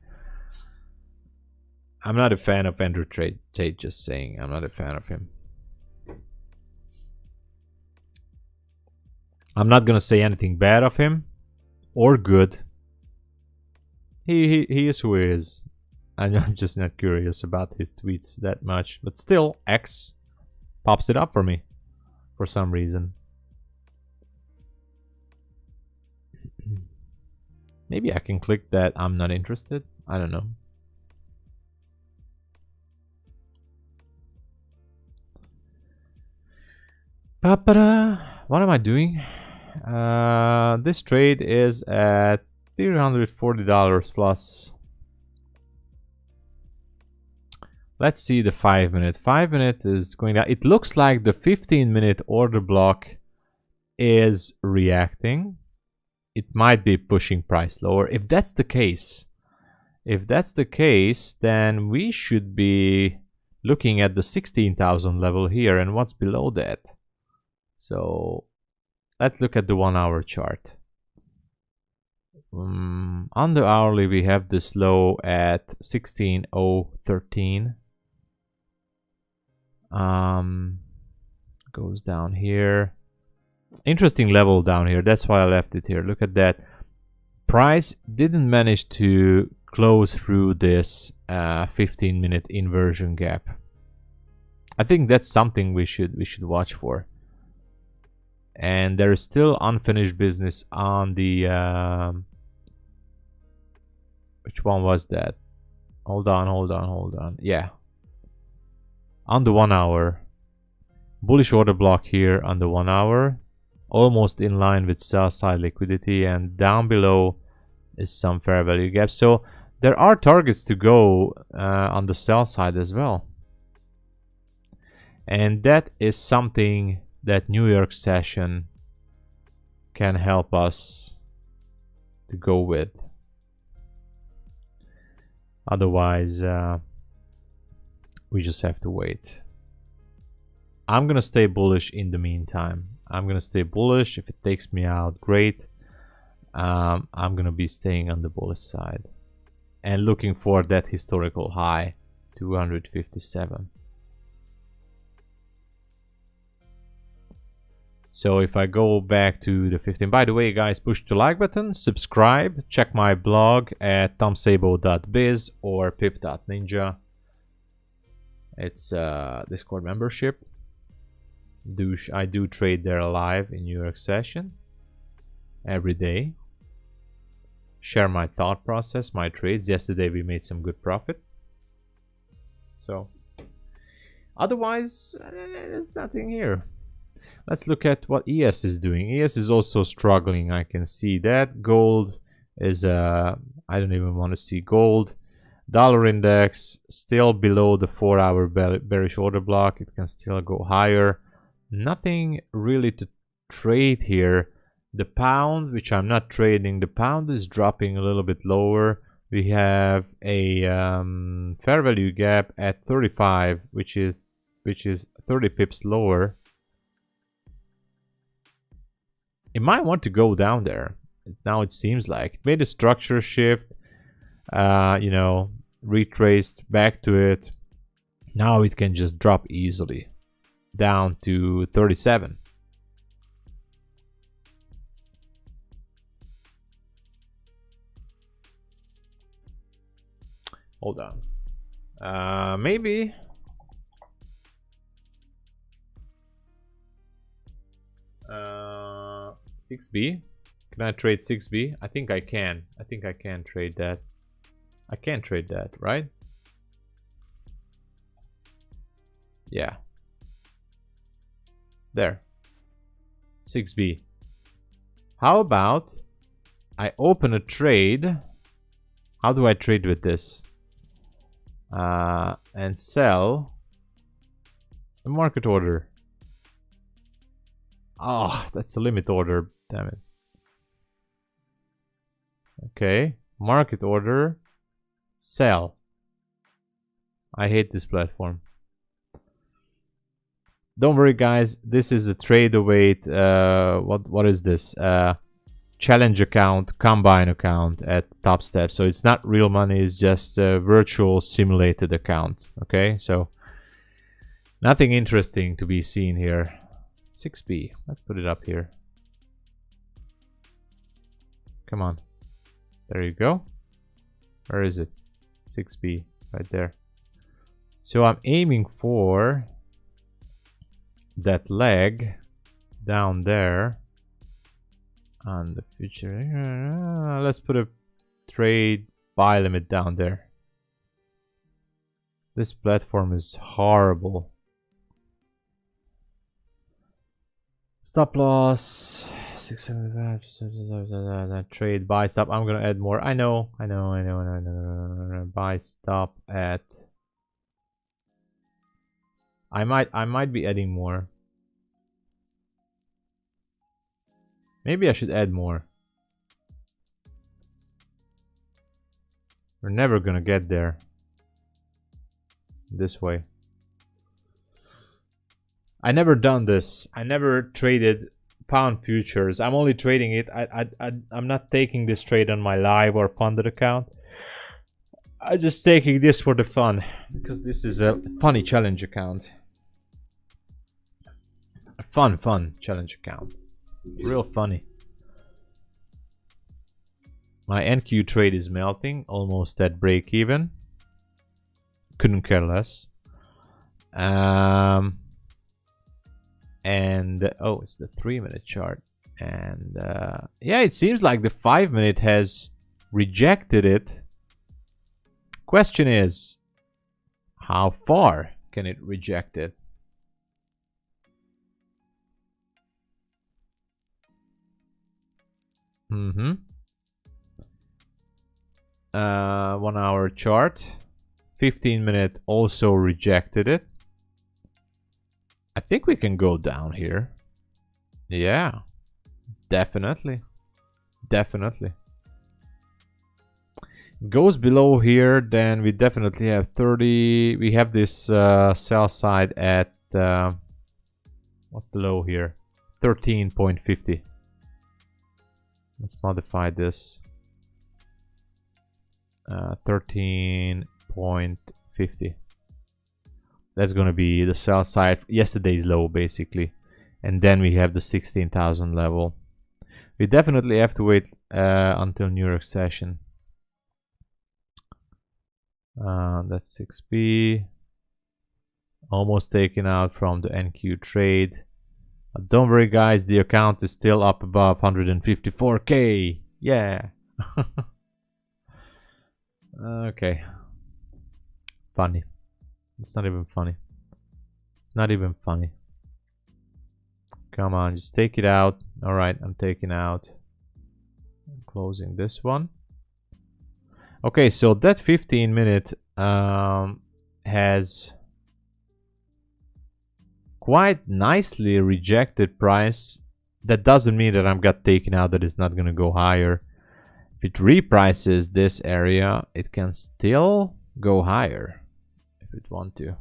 I'm not a fan of Andrew Tate, just saying. I'm not a fan of him. I'm not gonna say anything bad of him or good. He is who he is. I'm just not curious about his tweets that much. But still, X pops it up for me. for some reason. Maybe I can click that I'm not interested. I don't know. What am I doing? This trade is at $340 plus. Let's see the 5 minute. 5 minute is going down. It looks like the 15-minute order block is reacting. It might be pushing price lower. If that's the case, then we should be looking at the 16,000 level here and what's below that. So let's look at the 1 hour chart. On the hourly, we have this low at 16,013. Goes down here. Interesting level down here. That's why I left it here. Look at that. Price didn't manage to close through this 15-minute inversion gap. I think that's something we should watch for. And there is still unfinished business on the which one was that? Hold on. Yeah. On the 1 hour. Bullish order block here on the 1 hour. Almost in line with sell side liquidity, and down below is some fair value gap. So there are targets to go on the sell side as well. And that is something that New York session can help us to go with. Otherwise, we just have to wait. I'm gonna stay bullish in the meantime. I'm gonna stay bullish. If it takes me out, great. I'm gonna be staying on the bullish side and looking for that historical high, 257. So if I go back to the 15, by the way, guys, push the like button, subscribe, check my blog at tomsabo.biz or pip.ninja. It's Discord membership. I do trade there live in New York session every day. Share my thought process, my trades. Yesterday we made some good profit. So otherwise, there's nothing here. Let's look at what ES is doing. ES is also struggling. I can see that. Gold is I don't even want to see gold. Dollar index still below the 4 hour bearish order block. It can still go higher. Nothing really to trade here. The pound, which I'm not trading, the pound is dropping a little bit lower. We have a fair value gap at 35, which is 30 pips lower. It might want to go down there. Now it seems like it made a structure shift, you know, retraced back to it. Now it can just drop easily down to 37. Hold on. Maybe. Uh, 6B. Can I trade 6B? I think I can. I think I can trade that. I can trade that, right? Yeah. There. 6B. How about I open a trade? How do I trade with this? And sell a market order. Oh, that's a limit order. Damn it. Okay. Market order. Sell. I hate this platform. Don't worry, guys. This is a trade await. What is this? Challenge account, combine account at Top Step. So it's not real money. It's just a virtual simulated account. Okay, so nothing interesting to be seen here. 6B. Let's put it up here. Come on. There you go. Where is it? 6B. Right there. So I'm aiming for that leg down there on the future. Let's put a trade buy limit down there. This platform is horrible. Stop loss 675. Trade buy stop. I'm gonna add more. I know. Buy stop at. I might be adding more. Maybe I should add more. We're never gonna get there this way. I never done this. I never traded pound futures. I'm only trading it. I'm not taking this trade on my live or funded account. I'm just taking this for the fun because this is a funny challenge account. A fun challenge account. Real funny. My NQ trade is melting, almost at break even. Couldn't care less. And oh, it's the 3-minute chart. And yeah, it seems like the 5-minute has rejected it. Question is, how far can it reject it? Mm-hmm. 1 hour chart. 15-minute also rejected it. I think we can go down here. Yeah, definitely. Definitely. Goes below here, then we definitely have 30. We have this sell side at what's the low here? 13.50. Let's modify this. 13.50. That's gonna be the sell side, yesterday's low basically, and then we have the 16,000 level. We definitely have to wait until New York session. That's 6p. Almost taken out from the NQ trade. Don't worry guys, the account is still up above 154k. Yeah. Okay. Funny. It's not even funny. It's not even funny. Come on, just take it out. Alright, I'm taking out. I'm closing this one. Okay, so that 15-minute has quite nicely rejected price. That doesn't mean that I'm got taken out, that it's not gonna go higher. If it reprices this area, it can still go higher if it want to.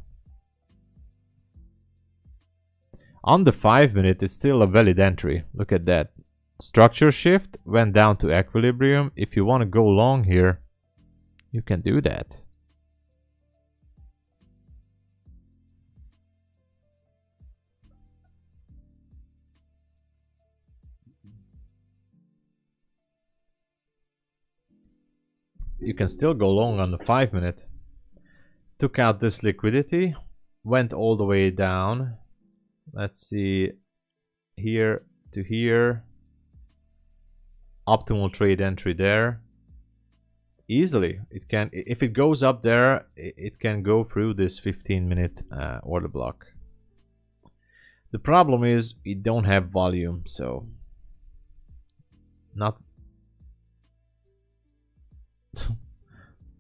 On the 5-minute, it's still a valid entry. Look at that. Structure shift went down to equilibrium. If you want to go long here, you can do that. You can still go long on the 5-minute. Took out this liquidity, went all the way down. Let's see, here to here. Optimal trade entry there. Easily, it can, if it goes up there, it can go through this 15-minute order block. The problem is we don't have volume, so not.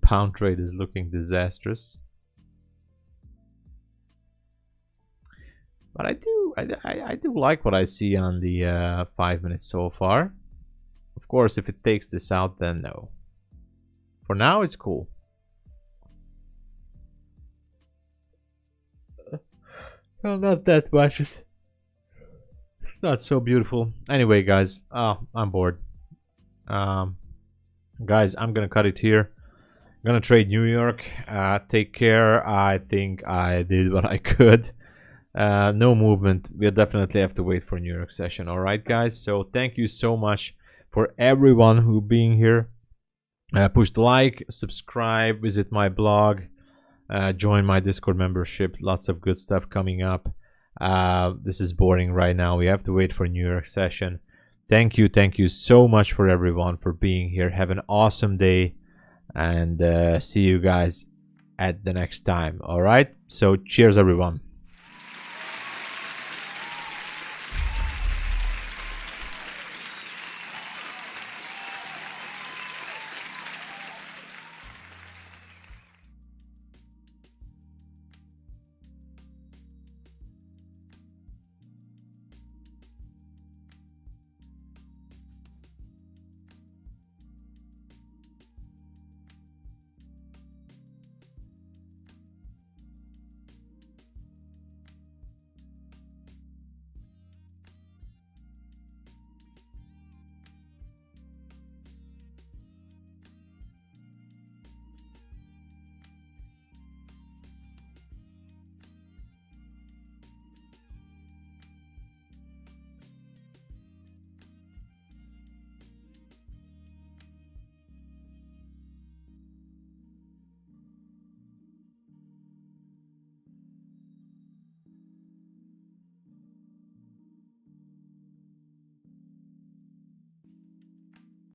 Pound trade is looking disastrous. But I do like what I see on the 5 minutes so far. Of course, if it takes this out, then no. For now, it's cool. Well, not that much. It's not so beautiful. Anyway, guys, I'm bored. Guys, I'm gonna cut it here. I'm gonna trade New York. Take care. I think I did what I could. No movement. We'll definitely have to wait for New York session. All right, guys. So thank you so much for everyone who being here. Push the like, subscribe, visit my blog, join my Discord membership. Lots of good stuff coming up. This is boring right now. We have to wait for New York session. Thank you so much for everyone for being here. Have an awesome day, and see you guys at the next time. All right, so cheers everyone.